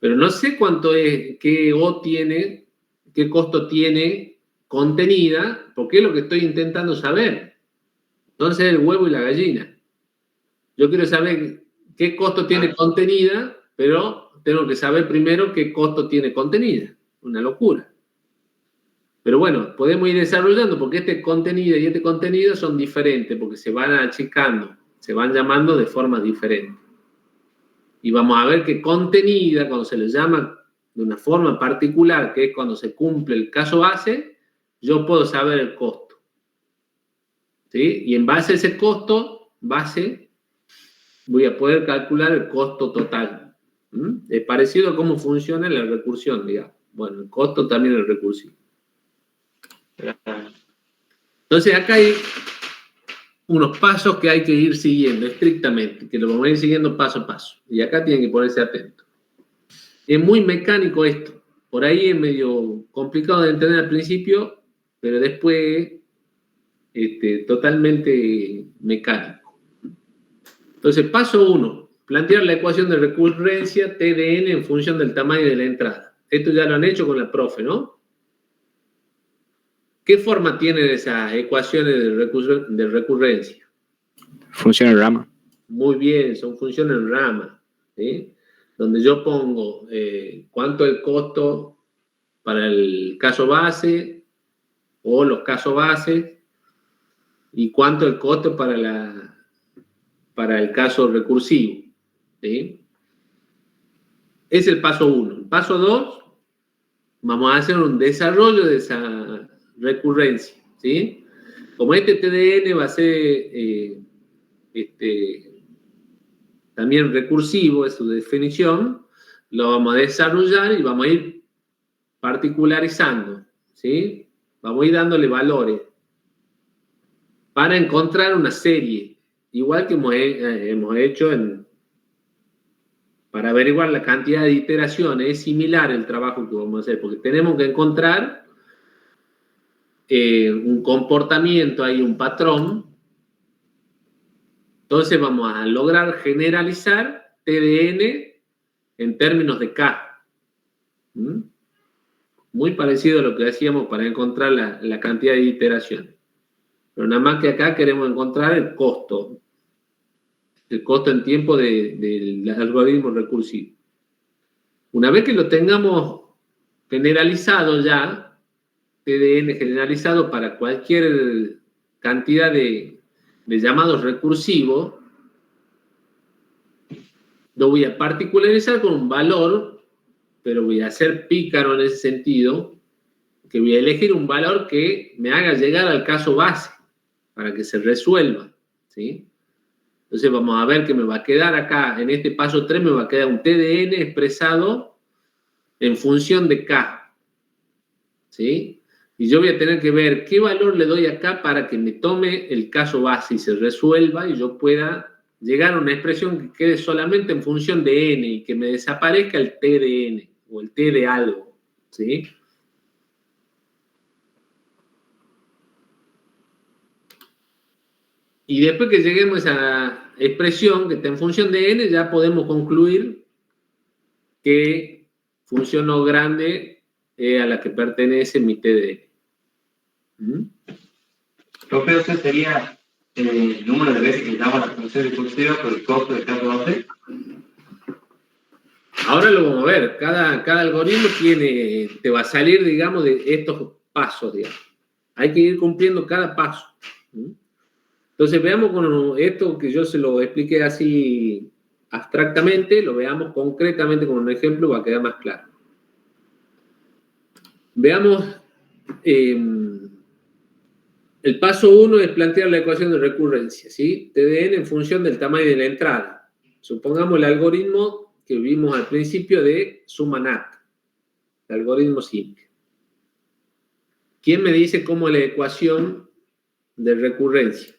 Pero no sé cuánto es, qué O tiene, qué costo tiene contenida, porque es lo que estoy intentando saber. Entonces, el huevo y la gallina. Yo quiero saber qué costo tiene contenida, pero tengo que saber primero qué costo tiene contenida. Una locura. Pero bueno, podemos ir desarrollando, porque este contenido y este contenido son diferentes, porque se van achicando, se van llamando de forma diferente. Y vamos a ver que contenida, cuando se le llama de una forma particular, que es cuando se cumple el caso base, yo puedo saber el costo. ¿Sí? Y en base a ese costo base, voy a poder calcular el costo total. Es parecido a cómo funciona la recursión, digamos. Bueno, el costo también es recursivo. Entonces, acá hay unos pasos que hay que ir siguiendo estrictamente, que lo vamos a ir siguiendo paso a paso. Y acá tienen que ponerse atentos. Es muy mecánico esto. Por ahí es medio complicado de entender al principio, pero después totalmente mecánico. Entonces, paso 1, plantear la ecuación de recurrencia TDN en función del tamaño de la entrada. Esto ya lo han hecho con la profe, ¿no? ¿Qué forma tienen esas ecuaciones de recurrencia? Función en rama. Muy bien, son funciones en rama, ¿sí? Donde yo pongo cuánto es el costo para el caso base o los casos bases y cuánto es el costo para el caso recursivo, ¿sí? Es el paso 1. El paso 2, vamos a hacer un desarrollo de esa recurrencia, ¿sí? Como este TDN va a ser también recursivo, es su definición, lo vamos a desarrollar y vamos a ir particularizando, ¿sí? Vamos a ir dándole valores para encontrar una serie, igual que hemos hecho para averiguar la cantidad de iteraciones. Es similar el trabajo que vamos a hacer, porque tenemos que encontrar un comportamiento, hay un patrón. Entonces vamos a lograr generalizar TDN en términos de K. Muy parecido a lo que hacíamos para encontrar la cantidad de iteraciones. Pero nada más que acá queremos encontrar el costo en tiempo del algoritmo recursivo. Una vez que lo tengamos generalizado ya, TDN generalizado para cualquier cantidad de llamados recursivos, lo voy a particularizar con un valor, pero voy a ser pícaro en ese sentido, que voy a elegir un valor que me haga llegar al caso base, para que se resuelva, ¿sí? Entonces vamos a ver que me va a quedar acá, en este paso 3 me va a quedar un TDN expresado en función de K, ¿sí? Y yo voy a tener que ver qué valor le doy acá para que me tome el caso base y se resuelva y yo pueda llegar a una expresión que quede solamente en función de N y que me desaparezca el TDN o el T de algo, ¿sí? Y después que lleguemos a esa expresión que está en función de N, ya podemos concluir que función O grande es a la que pertenece mi TDN. Profe, ¿ese sería el número de veces que llama la función recursiva por el costo de caso base? Ahora lo vamos a ver. Cada algoritmo te va a salir, digamos, de estos pasos, digamos. Hay que ir cumpliendo cada paso. Entonces veamos con esto que yo se lo expliqué así abstractamente, lo veamos concretamente con un ejemplo para que quede más claro. Veamos, el paso 1 es plantear la ecuación de recurrencia, ¿sí? TDN en función del tamaño de la entrada. Supongamos el algoritmo que vimos al principio de suma NAT, el algoritmo simple. ¿Quién me dice cómo es la ecuación de recurrencia?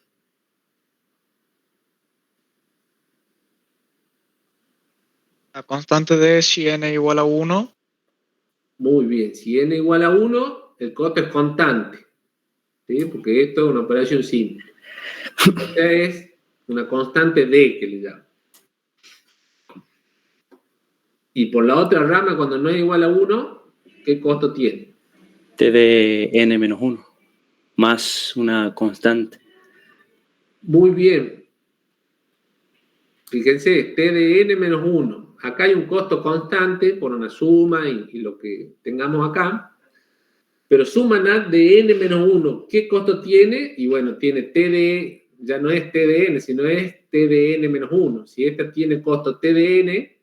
La constante de si n igual a 1. Muy bien, si n igual a 1, el costo es constante, ¿sí? Porque esto es una operación simple. Esta es una constante D que le llamo. Y por la otra rama, cuando no es igual a 1, ¿qué costo tiene? T de n menos 1, más una constante. Muy bien. Fíjense, T de n menos 1. Acá hay un costo constante por una suma y lo que tengamos acá. Pero suma NAT de n menos 1, ¿qué costo tiene? Y bueno, tiene T de, ya no es T de n, sino es T de n menos 1. Si esta tiene costo T de n,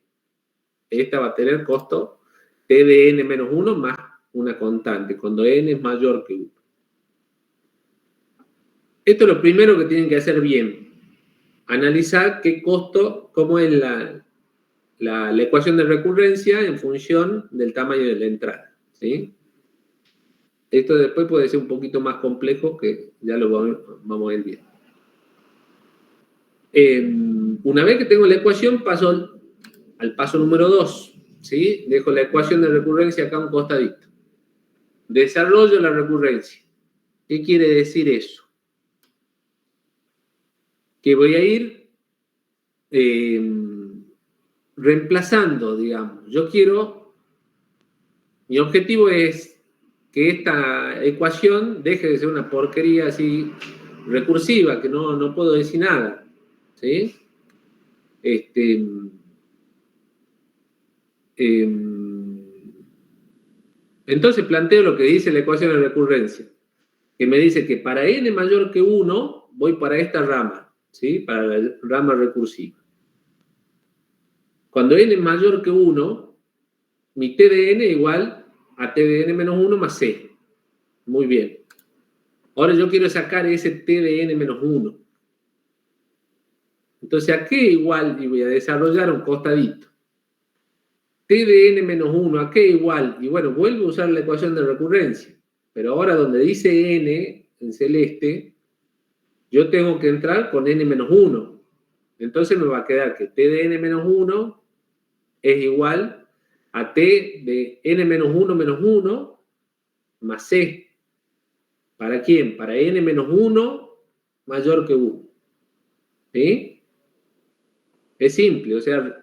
esta va a tener costo t de n menos 1 más una constante, cuando n es mayor que 1. Esto es lo primero que tienen que hacer bien. Analizar qué costo, cómo es la ecuación de recurrencia en función del tamaño de la entrada, ¿sí? Esto después puede ser un poquito más complejo, que ya lo vamos a ver bien. Una vez que tengo la ecuación, paso al paso número 2, ¿sí? Dejo la ecuación de recurrencia acá a un costadito. Desarrollo la recurrencia. ¿Qué quiere decir eso? Que voy a ir reemplazando, digamos. Mi objetivo es que esta ecuación deje de ser una porquería así recursiva, que no puedo decir nada, ¿sí? Entonces planteo lo que dice la ecuación de recurrencia, que me dice que para n mayor que 1 voy para esta rama, ¿sí? Para la rama recursiva. Cuando n es mayor que 1, mi t de n es igual a t de n menos 1 más c. Muy bien. Ahora yo quiero sacar ese t de n menos 1. Entonces, ¿a qué igual? Y voy a desarrollar un costadito. T de n menos 1, ¿a qué igual? Y bueno, vuelvo a usar la ecuación de recurrencia. Pero ahora donde dice n, en celeste, yo tengo que entrar con n menos 1. Entonces me va a quedar que t de n menos 1 es igual a t de n menos 1 menos 1 más c. ¿Para quién? Para n menos 1 mayor que 1. ¿Sí? Es simple, o sea,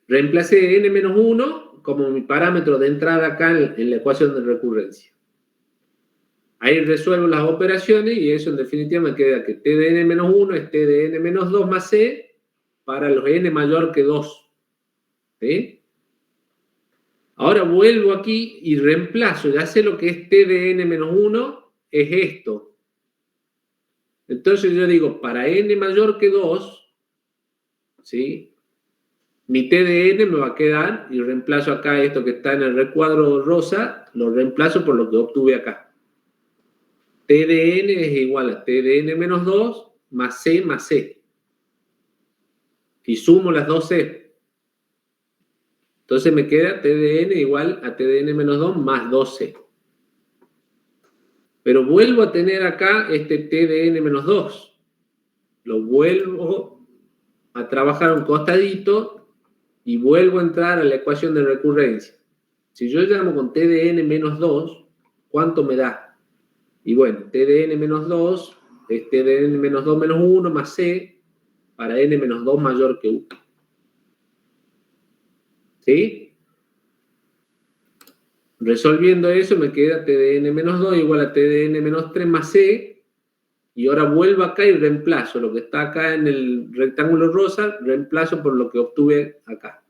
reemplacé n menos 1 como mi parámetro de entrada acá en la ecuación de recurrencia. Ahí resuelvo las operaciones y eso en definitiva me queda que t de n menos 1 es t de n menos 2 más c para los n mayor que 2. ¿Sí? Ahora vuelvo aquí y reemplazo, ya sé lo que es t de n menos 1, es esto. Entonces yo digo, para n mayor que 2, ¿sí? Mi t de n me va a quedar, y reemplazo acá esto que está en el recuadro rosa, lo reemplazo por lo que obtuve acá. T de n es igual a t de n menos 2 más c. Y sumo las dos c. Entonces me queda t de n igual a t de n menos 2 más 2c. Pero vuelvo a tener acá este t de n menos 2. Lo vuelvo a trabajar un costadito y vuelvo a entrar a la ecuación de recurrencia. Si yo llamo con t de n menos 2, ¿cuánto me da? Y bueno, t de n menos 2 es t de n menos 2 menos 1 más c para n menos 2 mayor que 1. ¿Sí? Resolviendo eso me queda t de n menos 2 igual a t de n menos 3 más c. Y ahora vuelvo acá y reemplazo lo que está acá en el rectángulo rosa, reemplazo por lo que obtuve acá.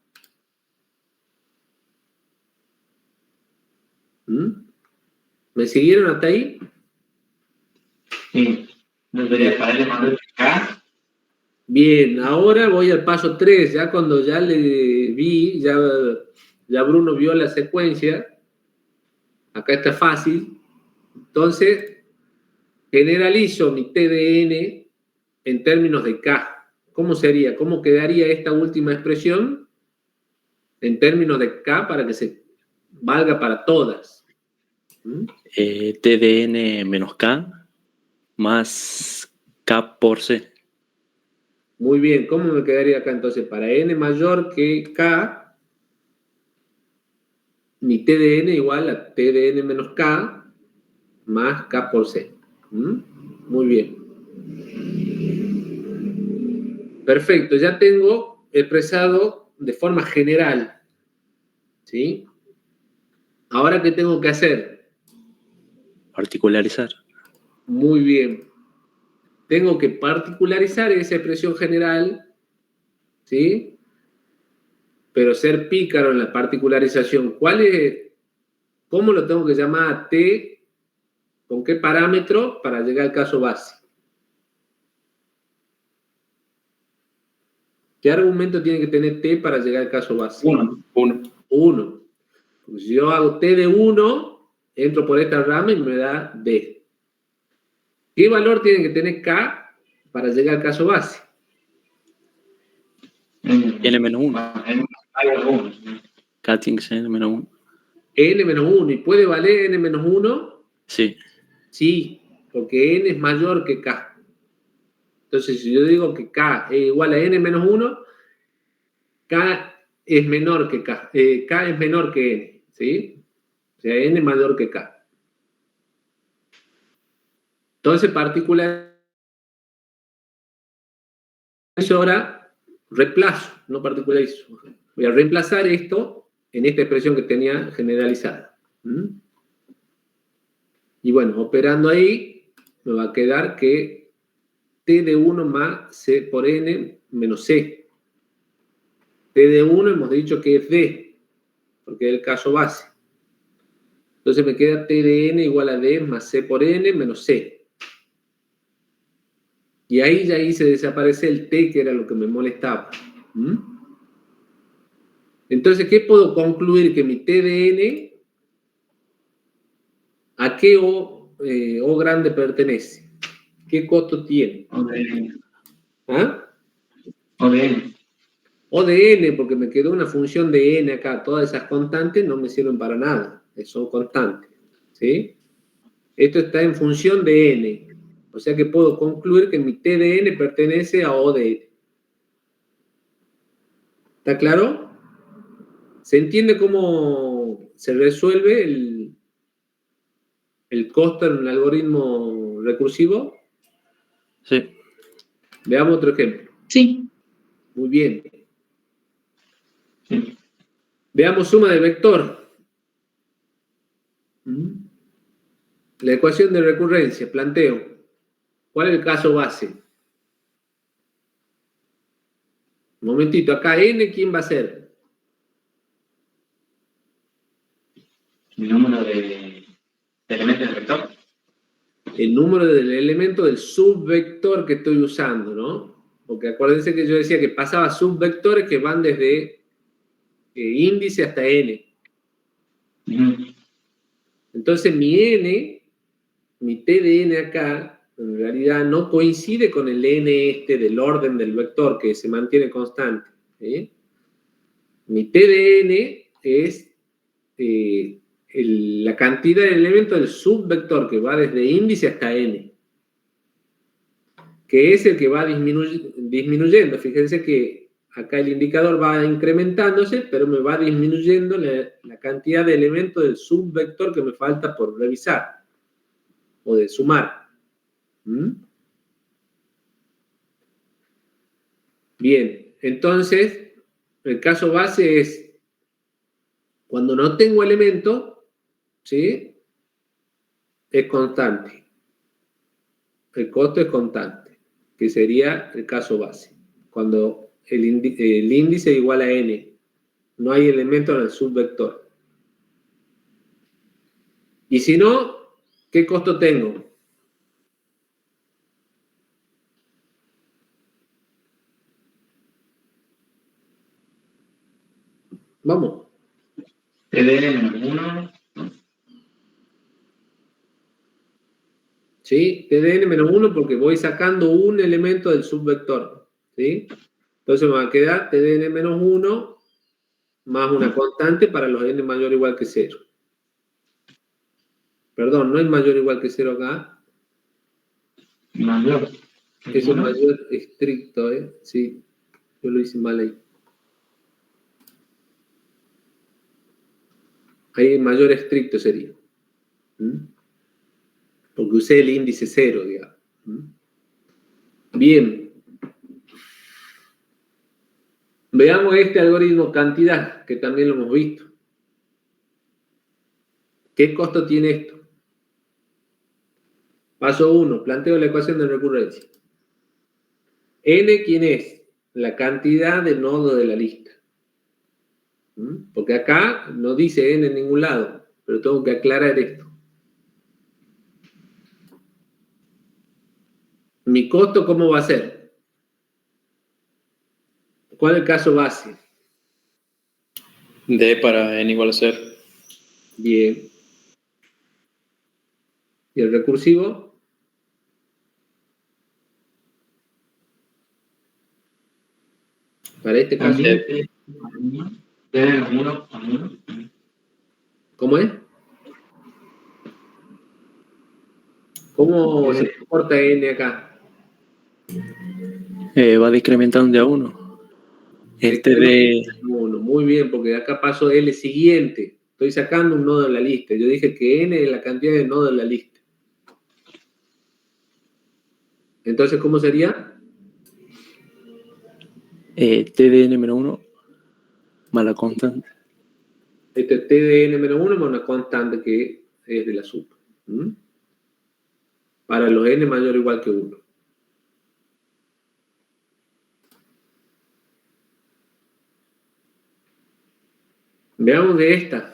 ¿Me siguieron hasta ahí? Sí. Entonces, para n mayor que k. Bien, ahora voy al paso 3, ya cuando ya le vi, ya Bruno vio la secuencia, acá está fácil, entonces generalizo mi t de n en términos de k. ¿Cómo sería? ¿Cómo quedaría esta última expresión en términos de k para que se valga para todas? T de n menos k más k por c. Muy bien, ¿cómo me quedaría acá entonces? Para n mayor que k, mi t de n igual a t de n menos k más k por c. Muy bien. Perfecto, ya tengo expresado de forma general. ¿Sí? Ahora, ¿qué tengo que hacer? Particularizar. Muy bien. Tengo que particularizar esa expresión general, ¿sí? Pero ser pícaro en la particularización. ¿Cómo lo tengo que llamar a t? ¿Con qué parámetro para llegar al caso base? ¿Qué argumento tiene que tener t para llegar al caso base? 1. 1. Porque si yo hago T de 1, entro por esta rama y me da D. ¿Qué valor tiene que tener K para llegar al caso base? N-1. N-1. K tiene que ser N-1. N-1. ¿Y puede valer N-1? Sí. Sí, porque N es mayor que K. Entonces, si yo digo que K es igual a N-1, K es menor que K. K es menor que N, ¿sí? O sea, N es mayor que K. Entonces, particularizo ahora, reemplazo, no particularizo. Voy a reemplazar esto en esta expresión que tenía generalizada. Y bueno, operando ahí, me va a quedar que T de 1 más C por N menos C. T de 1 hemos dicho que es D, porque es el caso base. Entonces me queda T de N igual a D más C por N menos C. Y ahí ya se desaparece el T, que era lo que me molestaba. Entonces, ¿qué puedo concluir? Que mi T de N, ¿a qué O grande pertenece? ¿Qué costo tiene? O de N. ¿Ah? O de N. O de N, porque me quedó una función de N acá. Todas esas constantes no me sirven para nada. Son constantes. ¿Sí? Esto está en función de N. O sea que puedo concluir que mi T de N pertenece a O de N. ¿Está claro? ¿Se entiende cómo se resuelve el costo en un algoritmo recursivo? Sí. Veamos otro ejemplo. Sí. Muy bien. Veamos suma de vector. La ecuación de recurrencia, planteo. ¿Cuál es el caso base? Un momentito, acá N, ¿quién va a ser? El número de elementos del vector. El número del elemento del subvector que estoy usando, ¿no? Porque acuérdense que yo decía que pasaba subvectores que van desde índice hasta N. Entonces mi N, mi T de N acá, en realidad no coincide con el N del orden del vector que se mantiene constante. Mi T de N es la cantidad de elementos del subvector que va desde índice hasta N, que es el que va disminuyendo. Fíjense que acá el indicador va incrementándose, pero me va disminuyendo la cantidad de elementos del subvector que me falta por revisar o de sumar. Bien, entonces el caso base es cuando no tengo elemento, ¿sí? Es constante. El costo es constante, que sería el caso base. Cuando el índice es igual a n, no hay elemento en el subvector. Y si no, ¿qué costo tengo? Vamos. TDN menos 1. ¿Sí? TDN menos 1 porque voy sacando un elemento del subvector. ¿Sí? Entonces me va a quedar TDN menos 1 más una constante para los n mayor o igual que 0. Perdón, no es mayor o igual que 0 acá. Mayor. Es un mayor estricto, ¿eh? Sí, yo lo hice mal ahí. Ahí el mayor estricto sería. Porque usé el índice 0, digamos. Bien. Veamos este algoritmo cantidad, que también lo hemos visto. ¿Qué costo tiene esto? Paso 1, planteo la ecuación de recurrencia. N, ¿quién es? La cantidad de nodos de la lista. Porque acá no dice N en ningún lado, pero tengo que aclarar esto. ¿Mi costo cómo va a ser? ¿Cuál es el caso base? D para n igual a 0. Bien. ¿Y el recursivo? Para este caso. También tiene uno con uno. ¿Cómo es? ¿Cómo se comporta n acá? Va decrementando de a uno. Este de... Uno. Muy bien, porque acá paso L siguiente. Estoy sacando un nodo de la lista. Yo dije que n es la cantidad de nodos de la lista. Entonces, ¿cómo sería? T de n-1 más la constante. Este T de n-1 más una constante que es de la sub. Para los n mayor o igual que 1. Veamos de esta.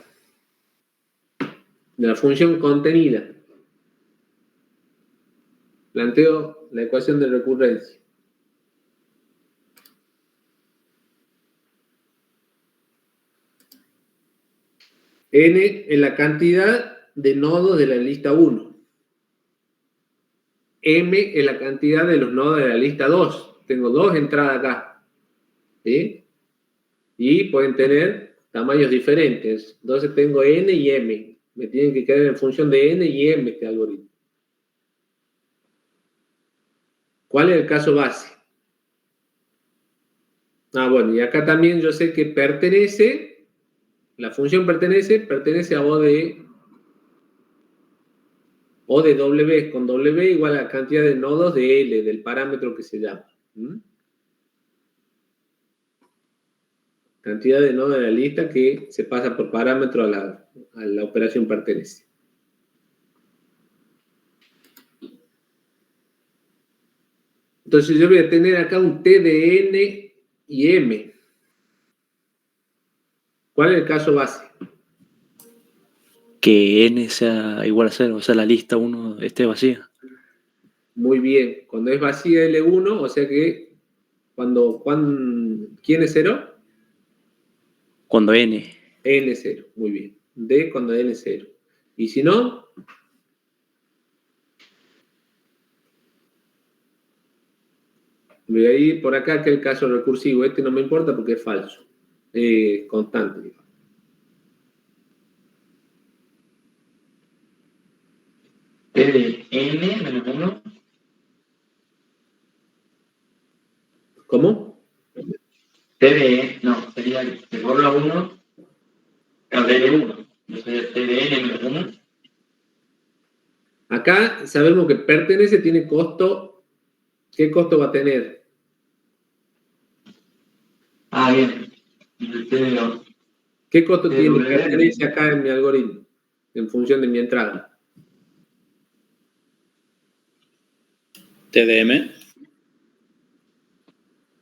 De la función contenida. Planteo la ecuación de recurrencia. N es la cantidad de nodos de la lista 1. M es la cantidad de los nodos de la lista 2. Tengo 2 entradas acá. ¿Sí? Y pueden tener tamaños diferentes. Entonces tengo N y M. Me tienen que quedar en función de N y M este algoritmo. ¿Cuál es el caso base? Bueno, y acá también yo sé que pertenece, la función pertenece a O de W, con W igual a la cantidad de nodos de L, del parámetro que se llama. Cantidad de nodos de la lista que se pasa por parámetro a la operación pertenece. Entonces yo voy a tener acá un T de N y M. ¿Cuál es el caso base? Que n sea igual a 0, o sea, la lista 1 esté vacía. Muy bien. Cuando es vacía L1, o sea que ¿quién es 0? Cuando n. N es 0, muy bien. D cuando N es 0. Y si no, voy a ir por acá, que es el caso recursivo. Este no me importa porque es falso. Constante. T de n menos 1. ¿Cómo? T de no, sería se borra 1, de 1. Yo sería T de n menos 1. Acá sabemos que pertenece tiene costo. ¿Qué costo va a tener? Bien. El T de 2. ¿Qué costo T tiene W. pertenece acá en mi algoritmo? En función de mi entrada. TDM.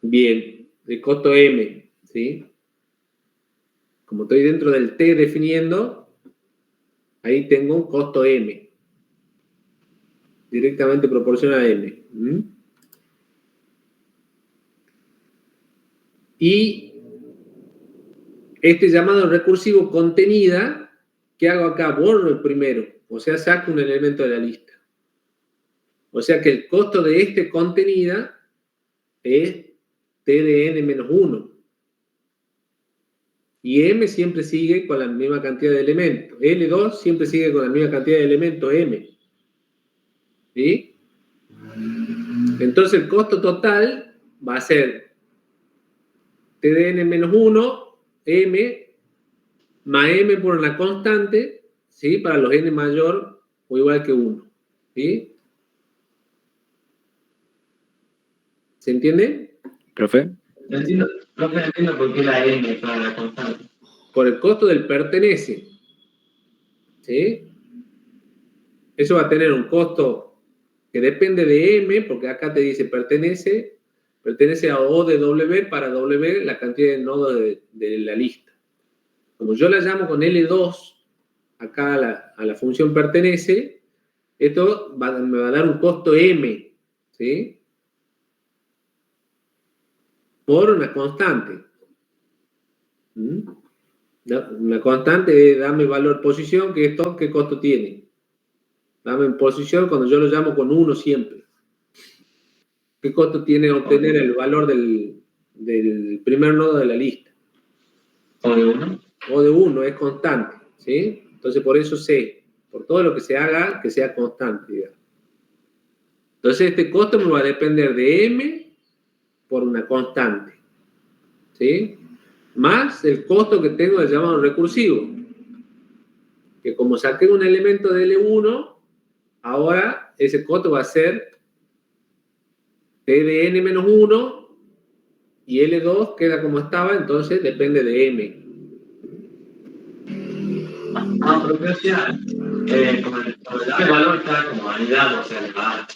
Bien, el costo M, ¿sí? Como estoy dentro del T definiendo, ahí tengo un costo M. Directamente proporciona a M. Y este llamado recursivo contenida, ¿qué hago acá? Borro el primero, o sea, saco un elemento de la lista. O sea que el costo de este contenida es T de n menos 1. Y M siempre sigue con la misma cantidad de elementos. L2 siempre sigue con la misma cantidad de elementos M. ¿Sí? Entonces el costo total va a ser T de n menos 1, M, más M por una constante, ¿sí? Para los n mayor o igual que 1. ¿Sí? ¿Se entiende? ¿Profe? No entiendo por qué la n para la constante. Por el costo del pertenece. ¿Sí? Eso va a tener un costo que depende de M, porque acá te dice pertenece a O de W para W la cantidad de nodos de la lista. Como yo la llamo con L2, acá a la función pertenece, esto me va a dar un costo M, ¿sí? Por una constante. Una constante es dame valor posición, que esto, ¿qué costo tiene? Dame en posición cuando yo lo llamo con 1 siempre. ¿Qué costo tiene obtener el valor del primer nodo de la lista? O de 1. O de 1, es constante, ¿sí? Entonces, por eso C, por todo lo que se haga, que sea constante, digamos. Entonces, este costo me va a depender de M por una constante, ¿sí? Más el costo que tengo del llamado recursivo, que como saqué un elemento de L1, ahora ese costo va a ser T de N menos 1 y L2 queda como estaba, entonces depende de M. Pero decía, como el dame valor está como anidado, o sea, la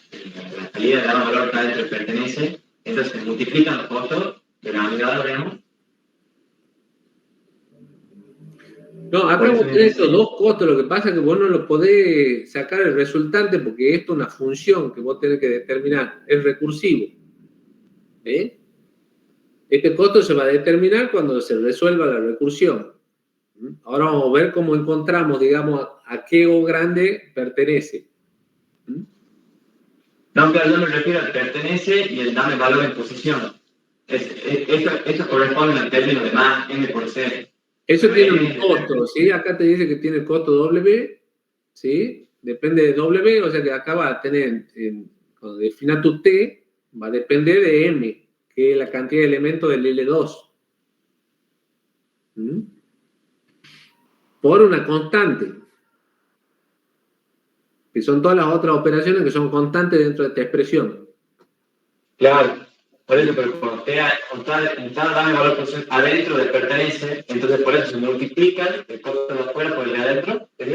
salida de dame valor está dentro del pertenece, entonces se multiplican los costos de la anidado, digamos. No, acá vos tenés esos dos costos, lo que pasa es que vos no lo podés sacar el resultante porque esto es una función que vos tenés que determinar, es recursivo. Este costo se va a determinar cuando se resuelva la recursión. Ahora vamos a ver cómo encontramos, digamos, a qué O grande pertenece. No, pero yo me refiero al pertenece y el dame valor en posición. Esto corresponde al término de más N por C. Eso tiene un costo, ¿sí? Acá te dice que tiene costo W, ¿sí? Depende de W, o sea que acá va a tener, cuando defina tu T, va a depender de M, que es la cantidad de elementos del L2. Por una constante, que son todas las otras operaciones que son constantes dentro de esta expresión. Claro, por eso, pero cuando está dame valor posición adentro del pertenece, entonces por eso se multiplican el costo de afuera por el de adentro, ¿sí?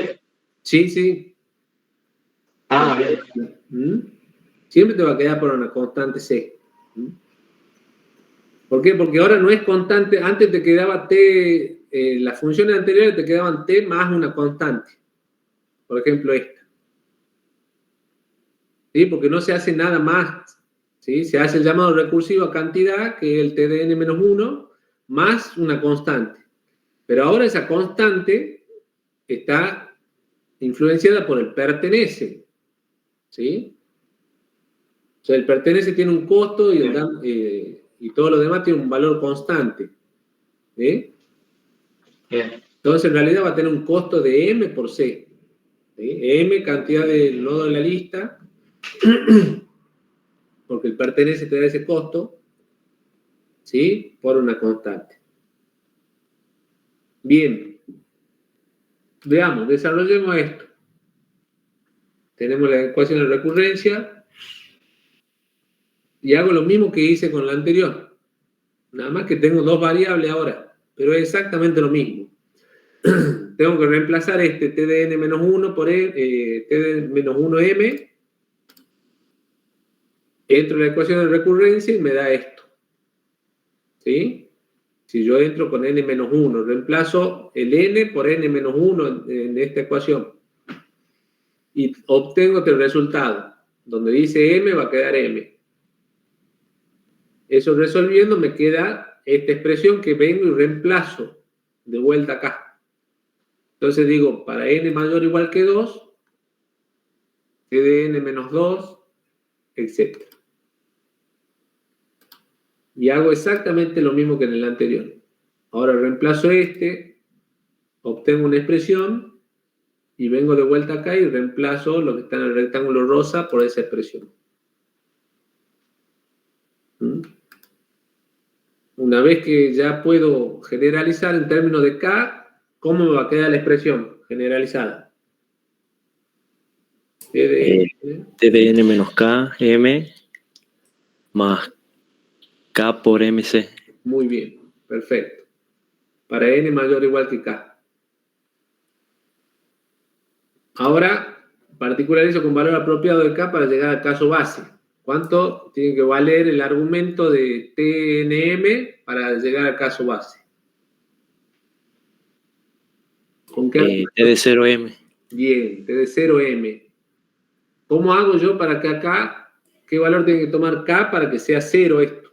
Sí, sí. Ah, bien. Siempre te va a quedar por una constante C. ¿Por qué? Porque ahora no es constante, antes te quedaba T, las funciones anteriores te quedaban T más una constante. Por ejemplo, esta. ¿Sí? Porque no se hace nada más. ¿Sí? Se hace el llamado recursivo a cantidad, que es el T de N menos 1, más una constante. Pero ahora esa constante está influenciada por el pertenece. ¿Sí? O sea, el pertenece tiene un costo y todo lo demás tiene un valor constante. ¿Sí? Entonces, en realidad va a tener un costo de M por C. ¿Sí? M, cantidad del nodo de la lista, porque el pertenece te da ese costo, ¿sí? Por una constante. Bien. Veamos, desarrollemos esto. Tenemos la ecuación de recurrencia y hago lo mismo que hice con la anterior. Nada más que tengo dos variables ahora, pero es exactamente lo mismo. Tengo que reemplazar este T de N menos 1 por T de menos 1M. Entro en la ecuación de recurrencia y me da esto. ¿Sí? Si yo entro con N menos 1, reemplazo el N por N menos 1 en esta ecuación. Y obtengo este resultado. Donde dice M va a quedar M. Eso resolviendo me queda esta expresión que vengo y reemplazo de vuelta acá. Entonces digo, para n mayor o igual que 2, T de n menos 2, etc. Y hago exactamente lo mismo que en el anterior. Ahora reemplazo obtengo una expresión y vengo de vuelta acá y reemplazo lo que está en el rectángulo rosa por esa expresión. Una vez que ya puedo generalizar en términos de K, ¿cómo me va a quedar la expresión generalizada? T de N menos K, M, más K por MC. Muy bien, perfecto. Para N mayor o igual que K. Ahora, particularizo con valor apropiado de K para llegar al caso base. ¿Cuánto tiene que valer el argumento de TNM para llegar al caso base? ¿Con qué? T de 0M. Bien, T de 0M. ¿Cómo hago yo para que acá, qué valor tiene que tomar K para que sea 0 esto?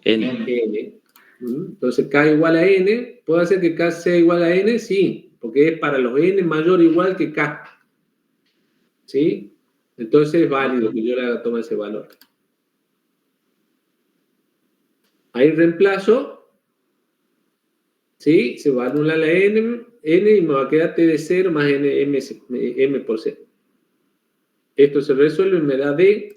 N. N. Entonces K igual a N, ¿Puedo hacer que K sea igual a N? Sí, porque es para los N mayor o igual que K. ¿Sí? Entonces es válido que yo le haga tomar ese valor. Ahí reemplazo, ¿sí? Se va a anular la N y me va a quedar T de 0 más M por 0. Esto se resuelve y me da D.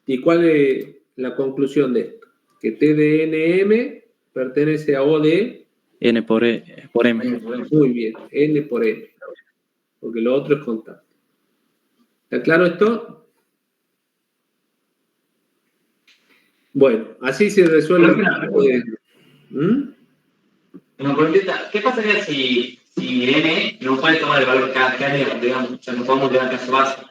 ¿Y cuál es la conclusión de esto? Que T de NM pertenece a O de N por M. Muy bien, N por M. Porque lo otro es constante. ¿Está claro esto? Bueno, así se resuelve. Una preguntita, ¿qué pasaría si N no puede tomar el valor K, digamos, o sea, no podemos llegar a caso base?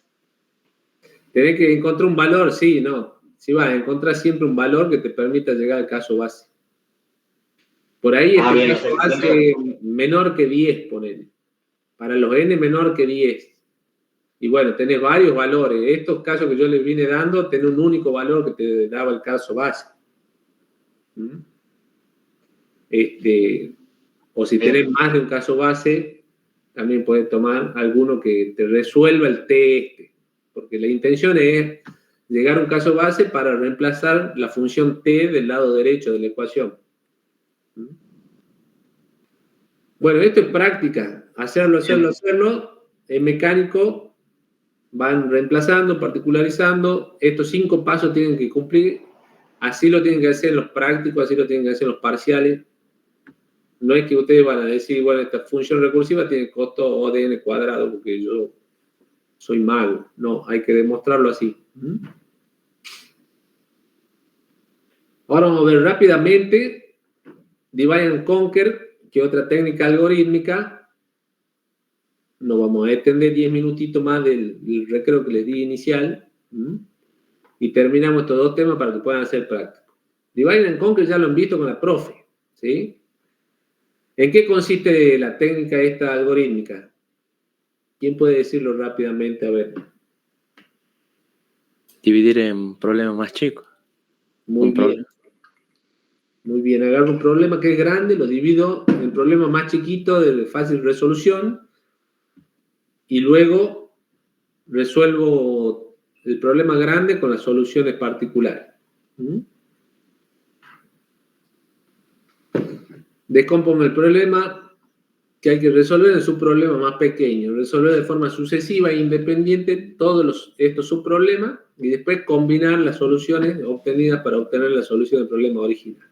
Tenés que encontrar un valor, sí, no. Sí, vas a encontrar siempre un valor que te permita llegar al caso base. Por ahí este caso base menor que 10, ponele. Para los N menor que 10. Y bueno, tenés varios valores. Estos casos que yo les vine dando, tenés un único valor que te daba el caso base. O si tenés más de un caso base, también puedes tomar alguno que te resuelva el T porque la intención es llegar a un caso base para reemplazar la función T del lado derecho de la ecuación. Bueno, esto es práctica. Hacerlo. En mecánico van reemplazando, particularizando. Estos 5 pasos tienen que cumplir. Así lo tienen que hacer los prácticos, así lo tienen que hacer los parciales. No es que ustedes van a decir, bueno, esta función recursiva tiene costo O de n cuadrado, porque yo soy mago. No, hay que demostrarlo así. Ahora vamos a ver rápidamente Divide and Conquer, que es otra técnica algorítmica. Nos vamos a extender 10 minutitos más del recreo que les di inicial. Y terminamos estos 2 temas para que puedan hacer práctico. Divide and Conquer ya lo han visto con la profe, ¿sí? ¿En qué consiste la técnica esta algorítmica? ¿Quién puede decirlo rápidamente? A ver. Dividir en problemas más chicos. Muy bien. Muy bien, agarro un problema que es grande, lo divido en problemas más chiquitos de fácil resolución y luego resuelvo el problema grande con las soluciones particulares. Descompongo el problema que hay que resolver en su problema más pequeño, resolver de forma sucesiva e independiente todos estos subproblemas y después combinar las soluciones obtenidas para obtener la solución del problema original.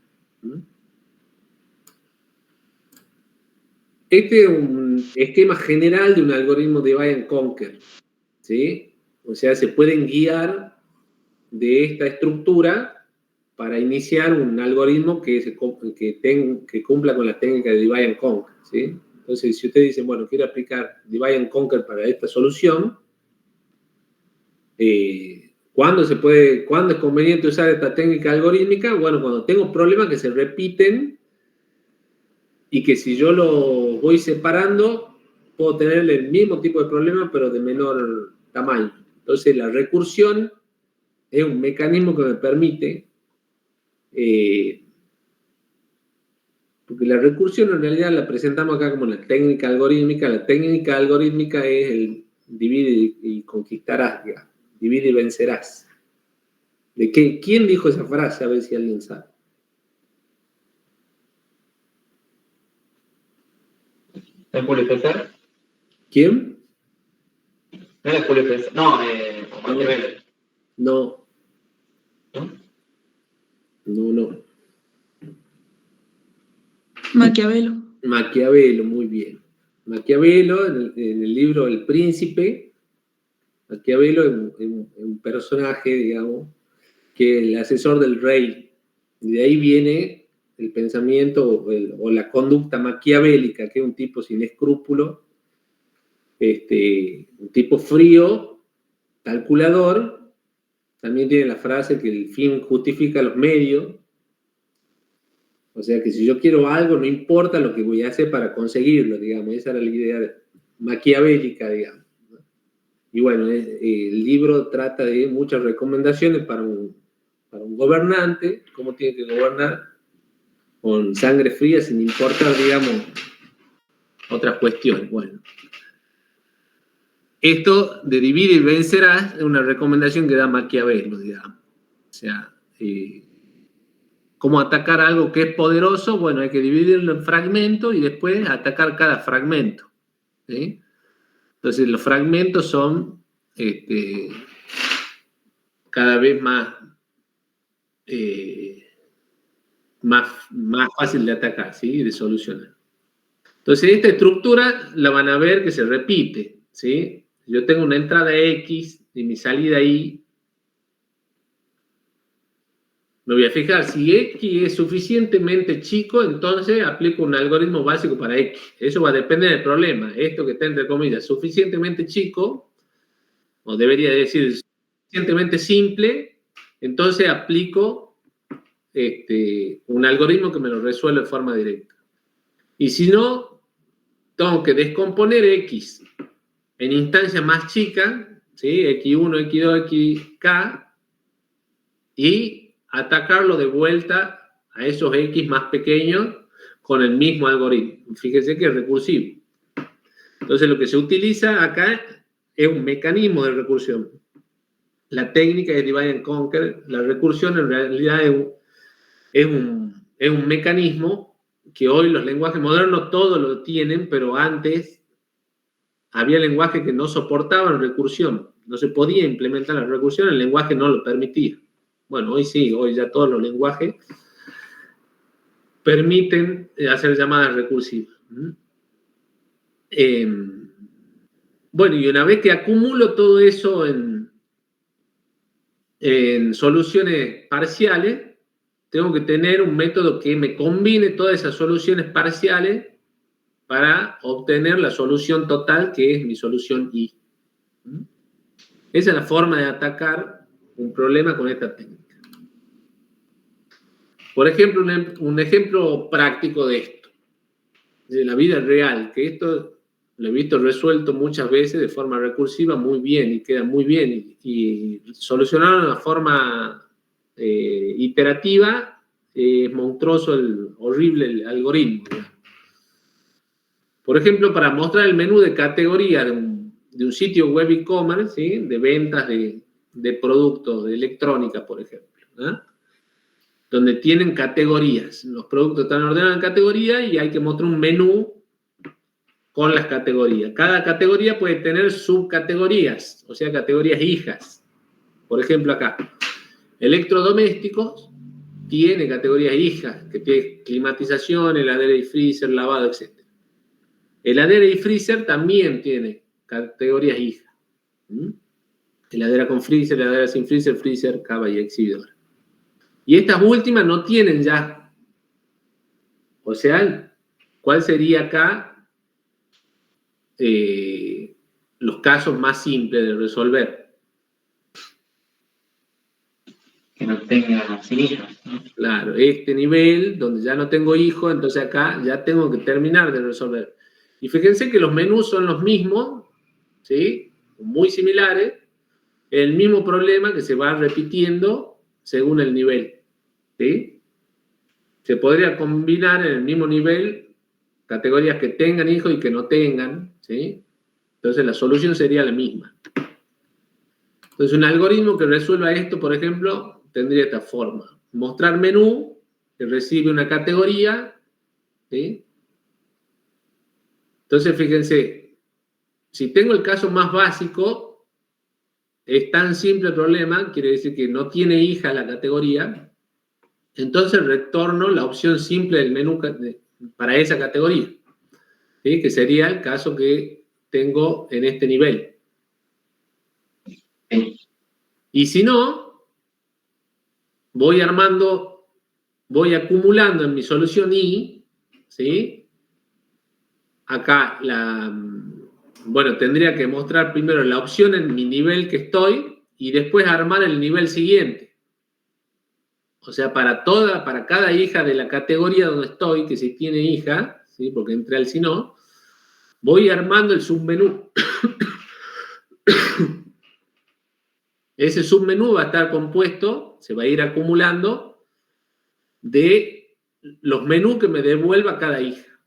Este es un esquema general de un algoritmo de Divide and Conquer, ¿sí? O sea, se pueden guiar de esta estructura para iniciar un algoritmo que cumpla con la técnica de Divide and Conquer, ¿sí? Entonces, si usted dice, bueno, quiero aplicar Divide and Conquer para esta solución, ¿cuándo es conveniente usar esta técnica algorítmica? Bueno, cuando tengo problemas que se repiten y que si yo lo voy separando, puedo tener el mismo tipo de problema, pero de menor tamaño. Entonces, la recursión es un mecanismo que me permite, porque la recursión en realidad la presentamos acá como la técnica algorítmica. La técnica algorítmica es el divide y conquistarás, digamos. Divide y vencerás. ¿Quién dijo esa frase? A ver si alguien sabe. ¿Es Julio César? ¿Quién? No es Julio César. No, Maquiavelo. No. ¿No? No. Maquiavelo. Maquiavelo, muy bien. Maquiavelo, en el libro El Príncipe, Maquiavelo es un personaje, digamos, que es el asesor del rey. Y de ahí viene el pensamiento o la conducta maquiavélica, que es un tipo sin escrúpulos, un tipo frío, calculador. También tiene la frase que el fin justifica los medios. O sea que si yo quiero algo, no importa lo que voy a hacer para conseguirlo, digamos. Esa era la idea maquiavélica, digamos. Y bueno, el libro trata de muchas recomendaciones para un gobernante, cómo tiene que gobernar. con sangre fría sin importar, digamos, otras cuestiones. Bueno, esto de divide y vencerás es una recomendación que da Maquiavelo, digamos. O sea, ¿cómo atacar algo que es poderoso? Bueno, hay que dividirlo en fragmentos y después atacar cada fragmento, ¿sí? Entonces los fragmentos son cada vez más fácil de atacar, ¿sí? De solucionar. Entonces esta estructura la van a ver que se repite, ¿sí? Yo tengo una entrada X y mi salida Y. Me voy a fijar, si X es suficientemente chico, entonces aplico un algoritmo básico para X. Eso va a depender del problema. Esto que está entre comillas, suficientemente chico, o debería decir suficientemente simple, entonces aplico un algoritmo que me lo resuelve de forma directa. Y si no, tengo que descomponer X en instancias más chicas, ¿sí? X1, X2, XK, y atacarlo de vuelta a esos X más pequeños con el mismo algoritmo. Fíjense que es recursivo. Entonces lo que se utiliza acá es un mecanismo de recursión. La técnica es divide and conquer. La recursión en realidad es un mecanismo que hoy los lenguajes modernos todos lo tienen, pero antes había lenguajes que no soportaban recursión. No se podía implementar la recursión, el lenguaje no lo permitía. Bueno, hoy sí, hoy ya todos los lenguajes permiten hacer llamadas recursivas. Bueno, y una vez que acumulo todo eso en soluciones parciales, tengo que tener un método que me combine todas esas soluciones parciales para obtener la solución total, que es mi solución Y. Esa es la forma de atacar un problema con esta técnica. Por ejemplo, un ejemplo práctico de esto, de la vida real, que esto lo he visto resuelto muchas veces de forma recursiva muy bien y queda muy bien, y solucionar de una forma iterativa es monstruoso, horrible el algoritmo. Por ejemplo, para mostrar el menú de categoría de un sitio web e-commerce, ¿sí? De ventas de productos de electrónica, por ejemplo, ¿no? Donde tienen categorías. Los productos están ordenados en categorías y hay que mostrar un menú con las categorías. Cada categoría puede tener subcategorías, o sea, categorías hijas. Por ejemplo, acá, electrodomésticos tiene categorías hijas, que tiene climatización, heladera y freezer, lavado, etc. Heladera y freezer también tiene categorías hijas. Heladera con freezer, heladera sin freezer, freezer, cava y exhibidor. Y estas últimas no tienen ya. O sea, ¿cuál sería acá los casos más simples de resolver? Que no tenga hijos, ¿no? Claro, este nivel donde ya no tengo hijos, entonces acá ya tengo que terminar de resolver. Y fíjense que los menús son los mismos, ¿sí? Muy similares, el mismo problema que se va repitiendo según el nivel, ¿sí? Se podría combinar en el mismo nivel categorías que tengan hijos y que no tengan, ¿sí? Entonces la solución sería la misma. Entonces un algoritmo que resuelva esto, por ejemplo, tendría esta forma. Mostrar menú, que recibe una categoría, ¿sí? Entonces fíjense, si tengo el caso más básico, es tan simple el problema, quiere decir que no tiene hija la categoría, entonces retorno la opción simple del menú para esa categoría, ¿sí? Que sería el caso que tengo en este nivel. Y si no, voy acumulando en mi solución Y, ¿sí? Acá, tendría que mostrar primero la opción en mi nivel que estoy y después armar el nivel siguiente. O sea, para cada hija de la categoría donde estoy, que si tiene hija, ¿sí? Porque entré al si no, voy armando el submenú. Ese submenú va a estar compuesto, se va a ir acumulando de los menús que me devuelva cada hija,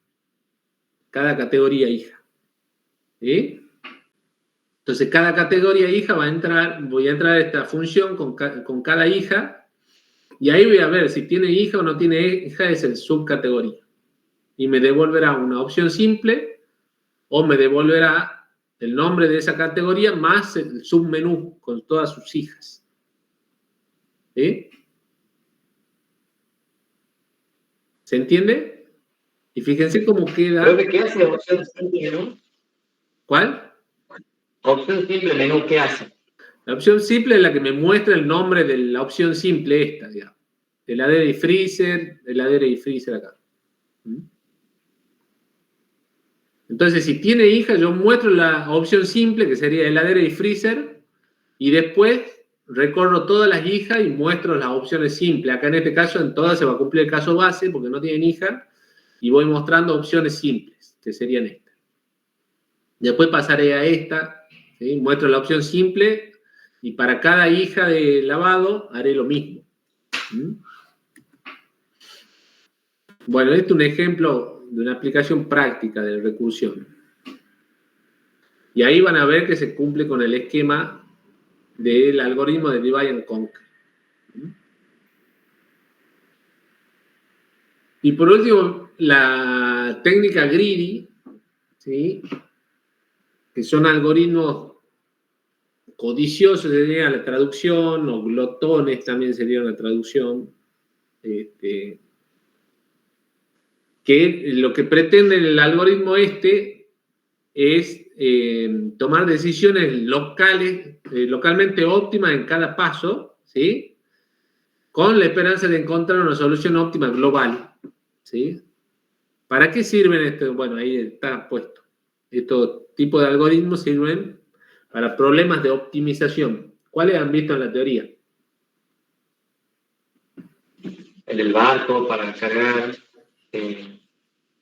cada categoría hija. ¿Sí? Entonces, cada categoría hija voy a entrar a esta función con cada hija, y ahí voy a ver si tiene hija o no tiene hija, es el subcategoría. Y me devolverá una opción simple, o me devolverá el nombre de esa categoría más el submenú con todas sus hijas. ¿Sí? ¿Se entiende? Y fíjense cómo queda. Creo que ¿qué hace opción simple menú? ¿Cuál? Opción simple menú, ¿qué hace? La opción simple es la que me muestra el nombre de la opción simple esta, digamos. Heladera y freezer, heladera y freezer acá. Entonces, si tiene hija, yo muestro la opción simple, que sería heladera y freezer, y después recorro todas las hijas y muestro las opciones simples. Acá en este caso, en todas se va a cumplir el caso base, porque no tienen hija, y voy mostrando opciones simples, que serían estas. Después pasaré a esta, ¿sí? Muestro la opción simple, y para cada hija de lavado haré lo mismo. Bueno, este es un ejemplo de una aplicación práctica de recursión. Y ahí van a ver que se cumple con el esquema del algoritmo de Divide and Conquer. Y por último, la técnica greedy, ¿sí? Que son algoritmos codiciosos, sería la traducción, o glotones también sería una traducción, que lo que pretende el algoritmo es tomar decisiones localmente óptimas en cada paso, ¿sí? Con la esperanza de encontrar una solución óptima global, ¿sí? ¿Para qué sirven estos? Bueno, ahí está puesto. Estos tipos de algoritmos sirven para problemas de optimización. ¿Cuáles han visto en la teoría? El del barco para cargar,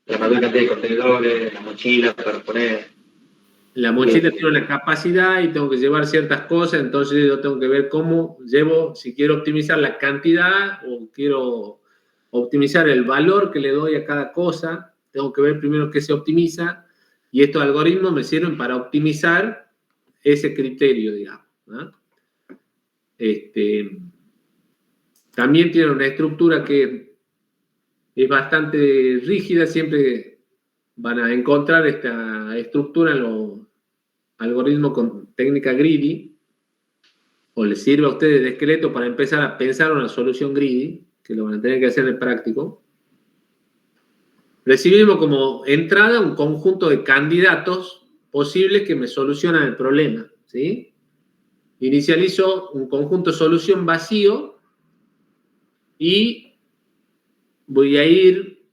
la mayor cantidad de contenedores, la mochila para poner. La mochila tiene una capacidad y tengo que llevar ciertas cosas, entonces yo tengo que ver cómo llevo, si quiero optimizar la cantidad o quiero optimizar el valor que le doy a cada cosa, tengo que ver primero qué se optimiza, y estos algoritmos me sirven para optimizar ese criterio, digamos, ¿no? También tiene una estructura que es bastante rígida, siempre van a encontrar esta estructura en los algoritmos con técnica greedy, o les sirve a ustedes de esqueleto para empezar a pensar una solución greedy, que lo van a tener que hacer en el práctico. Recibimos como entrada un conjunto de candidatos posibles que me solucionan el problema, ¿sí? Inicializo un conjunto solución vacío y voy a ir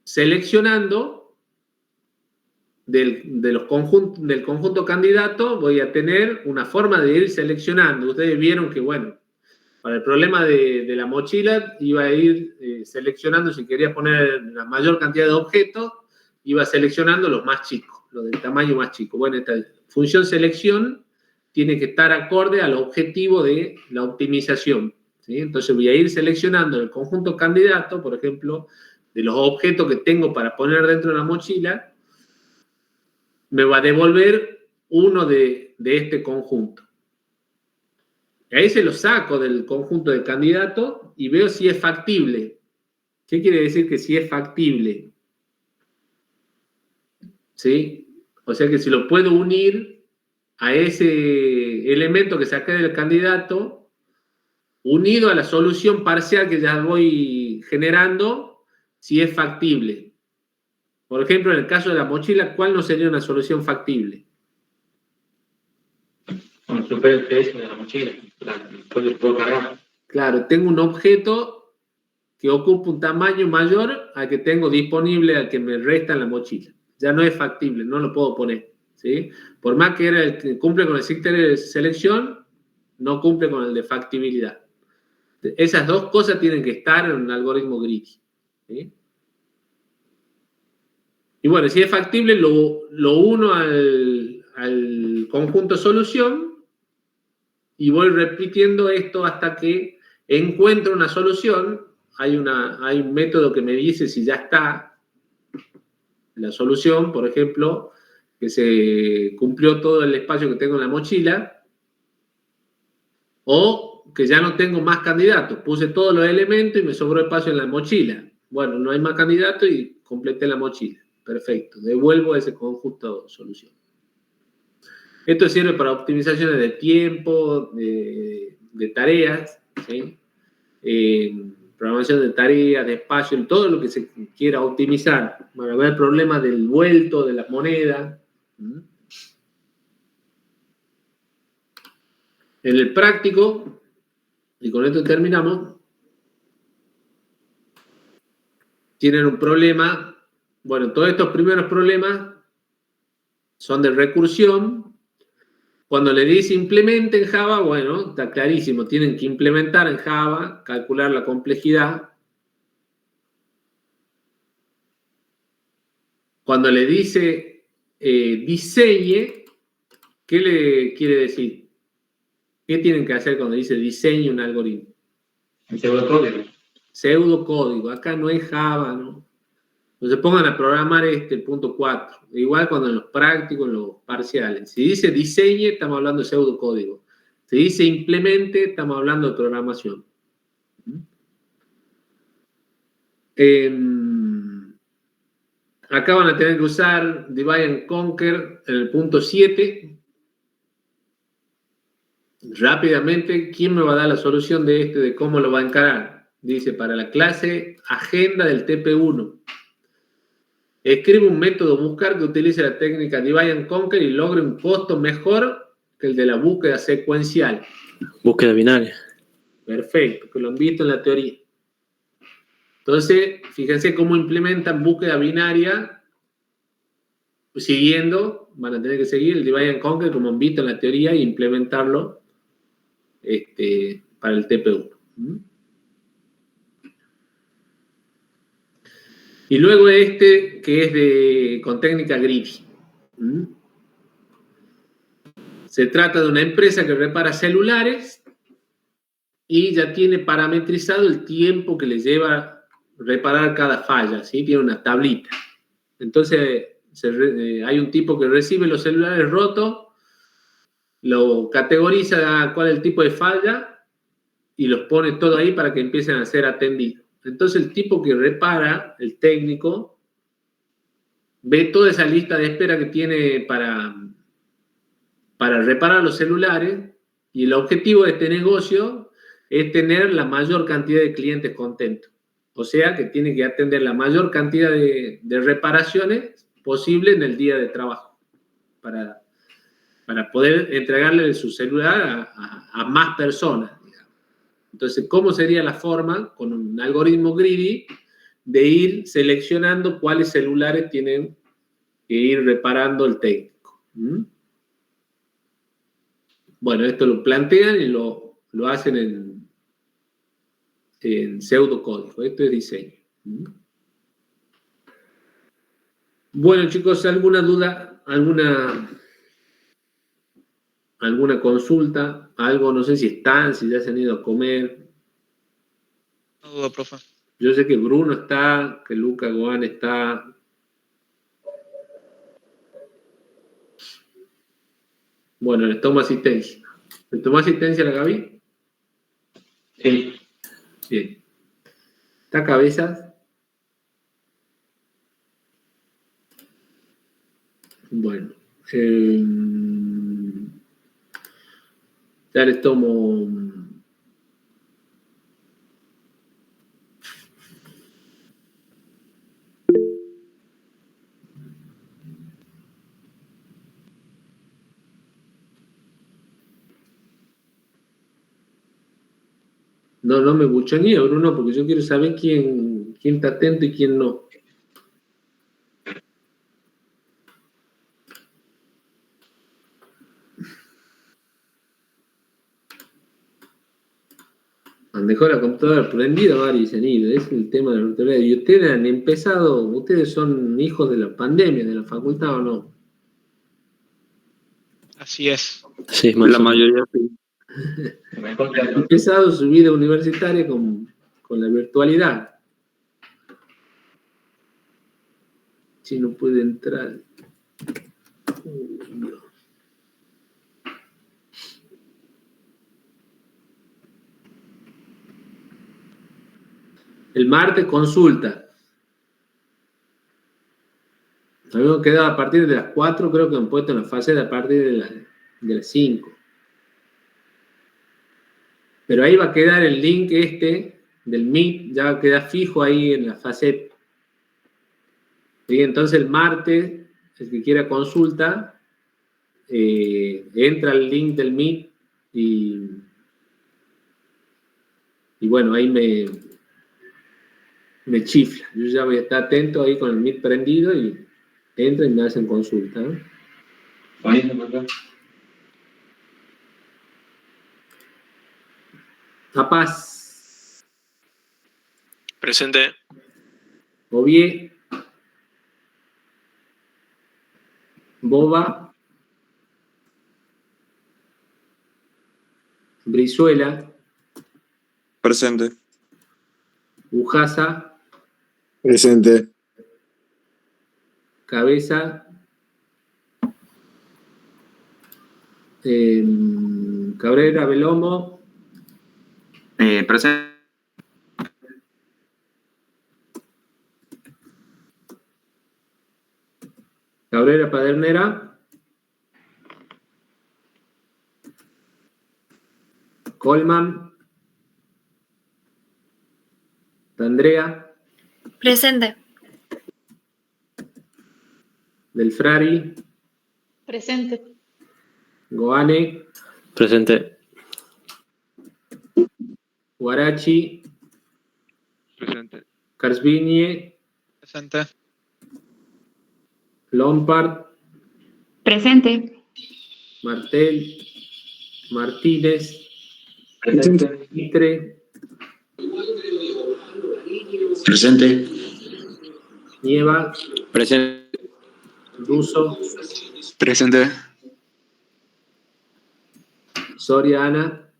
seleccionando del conjunto candidato, voy a tener una forma de ir seleccionando. Ustedes vieron que, bueno, para el problema de la mochila iba a ir seleccionando, si quería poner la mayor cantidad de objetos, iba seleccionando los más chicos, los del tamaño más chico. Bueno, esta función selección tiene que estar acorde al objetivo de la optimización, ¿sí? Entonces voy a ir seleccionando el conjunto candidato, por ejemplo, de los objetos que tengo para poner dentro de la mochila, me va a devolver uno de este conjunto. Y ahí se lo saco del conjunto de candidatos y veo si es factible. ¿Qué quiere decir que si es factible? ¿Sí? O sea que si lo puedo unir a ese elemento que saqué del candidato, unido a la solución parcial que ya voy generando, si es factible. Por ejemplo, en el caso de la mochila, ¿cuál no sería una solución factible? Supera el peso de la mochila, puedo cargar. Claro, tengo un objeto que ocupa un tamaño mayor al que tengo disponible, al que me resta en la mochila. Ya no es factible, no lo puedo poner, ¿sí? Por más que era el que cumple con el criterio de selección, no cumple con el de factibilidad. Esas dos cosas tienen que estar en un algoritmo greedy, ¿sí? Y bueno, si es factible, lo uno al conjunto solución y voy repitiendo esto hasta que encuentro una solución hay un método que me dice si ya está la solución, por ejemplo, que se cumplió todo el espacio que tengo en la mochila, o que ya no tengo más candidatos. Puse todos los elementos y me sobró espacio en la mochila. Bueno, no hay más candidatos y completé la mochila. Perfecto. Devuelvo ese conjunto de solución. Esto sirve para optimizaciones de tiempo, de tareas, ¿sí? Programación de tareas, de espacio, todo lo que se quiera optimizar. Para ver problemas del vuelto, de las monedas. En el práctico, y con esto terminamos, tienen un problema. Bueno, todos estos primeros problemas son de recursión. Cuando le dice implemente en Java, bueno, está clarísimo, tienen que implementar en Java, calcular la complejidad. Cuando le dice diseñe, ¿qué le quiere decir? ¿Qué tienen que hacer cuando dice diseñe un algoritmo? El pseudocódigo. Pseudocódigo, acá no es Java, ¿no? Entonces pongan a programar el punto 4. Igual cuando en los prácticos, en los parciales. Si dice diseñe, estamos hablando de pseudocódigo. Si dice implemente, estamos hablando de programación. Acá van a tener que usar divide and conquer en el punto 7. Rápidamente, ¿quién me va a dar la solución de cómo lo va a encarar? Dice, para la clase agenda del TP1. Escribe un método buscar que utilice la técnica divide and conquer y logre un costo mejor que el de la búsqueda secuencial. Búsqueda binaria. Perfecto, que lo han visto en la teoría. Entonces, fíjense cómo implementan búsqueda binaria siguiendo, van a tener que seguir el divide and conquer como han visto en la teoría e implementarlo para el TP1. Y luego que es con técnica greedy. Se trata de una empresa que repara celulares y ya tiene parametrizado el tiempo que le lleva reparar cada falla, ¿sí? Tiene una tablita. Entonces, hay un tipo que recibe los celulares rotos, lo categoriza cuál es el tipo de falla y los pone todo ahí para que empiecen a ser atendidos. Entonces el tipo que repara, el técnico, ve toda esa lista de espera que tiene para reparar los celulares y el objetivo de este negocio es tener la mayor cantidad de clientes contentos. O sea que tiene que atender la mayor cantidad de reparaciones posible en el día de trabajo para poder entregarle su celular a más personas. Entonces, ¿cómo sería la forma, con un algoritmo greedy, de ir seleccionando cuáles celulares tienen que ir reparando el técnico? Bueno, esto lo plantean y lo hacen en pseudocódigo. Esto es diseño. Bueno, chicos, ¿alguna duda? ¿Alguna consulta? Algo, no sé si están, si ya se han ido a comer. No duda, profe. Yo sé que Bruno está, que Luca Goan está. Bueno, les tomo asistencia. ¿Le tomó asistencia a la Gaby? Sí. Bien. ¿Está Cabezas? Bueno. Ya les tomo. No me buchonea, Bruno, porque yo quiero saber quién está atento y quién no. Han dejado la computadora prendida varios y se han ido. Ese es el tema de la autoridad. Y ustedes han empezado, ustedes son hijos de la pandemia, de la facultad, ¿o no? Así es. Sí, La mayoría sí. Han empezado su vida universitaria con con la virtualidad. Si no puede entrar. No. El martes consulta. Habíamos quedado a partir de las 4, creo que han puesto en la fase de a partir de las 5. Pero ahí va a quedar el link del Meet, ya va a quedar fijo ahí en la fase. ¿Sí? Entonces el martes, el que quiera consulta, entra al link del Meet y bueno, ahí me chifla. Yo ya voy a estar atento ahí con el Meet prendido y entran y me hacen consulta. Capaz. Presente. Ovie. Boba. Brizuela. Presente. Ujasa. Presente. Cabeza. Cabrera, Belomo. Presente. Cabrera, Padernera. Colman. Andrea. Presente. Belfrari. Presente. Goane. Presente. Guarachi. Presente. Carsvinie. Presente. Lompard. Presente. Martel. Martínez. Presente. Mitre. Presente. Nieva. Presente. Russo. Presente. Soria Ana.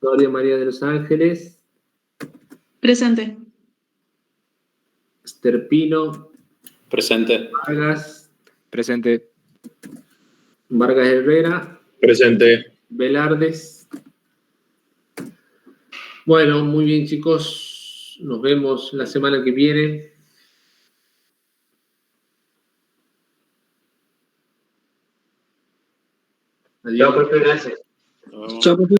Soria María de los Ángeles. Presente. Sterpino. Presente. Vargas. Presente. Vargas Herrera. Presente. Velardes. Bueno, muy bien, chicos. Nos vemos la semana que viene. Adiós. Chao, profe, gracias. Nos vemos. Chao, profe.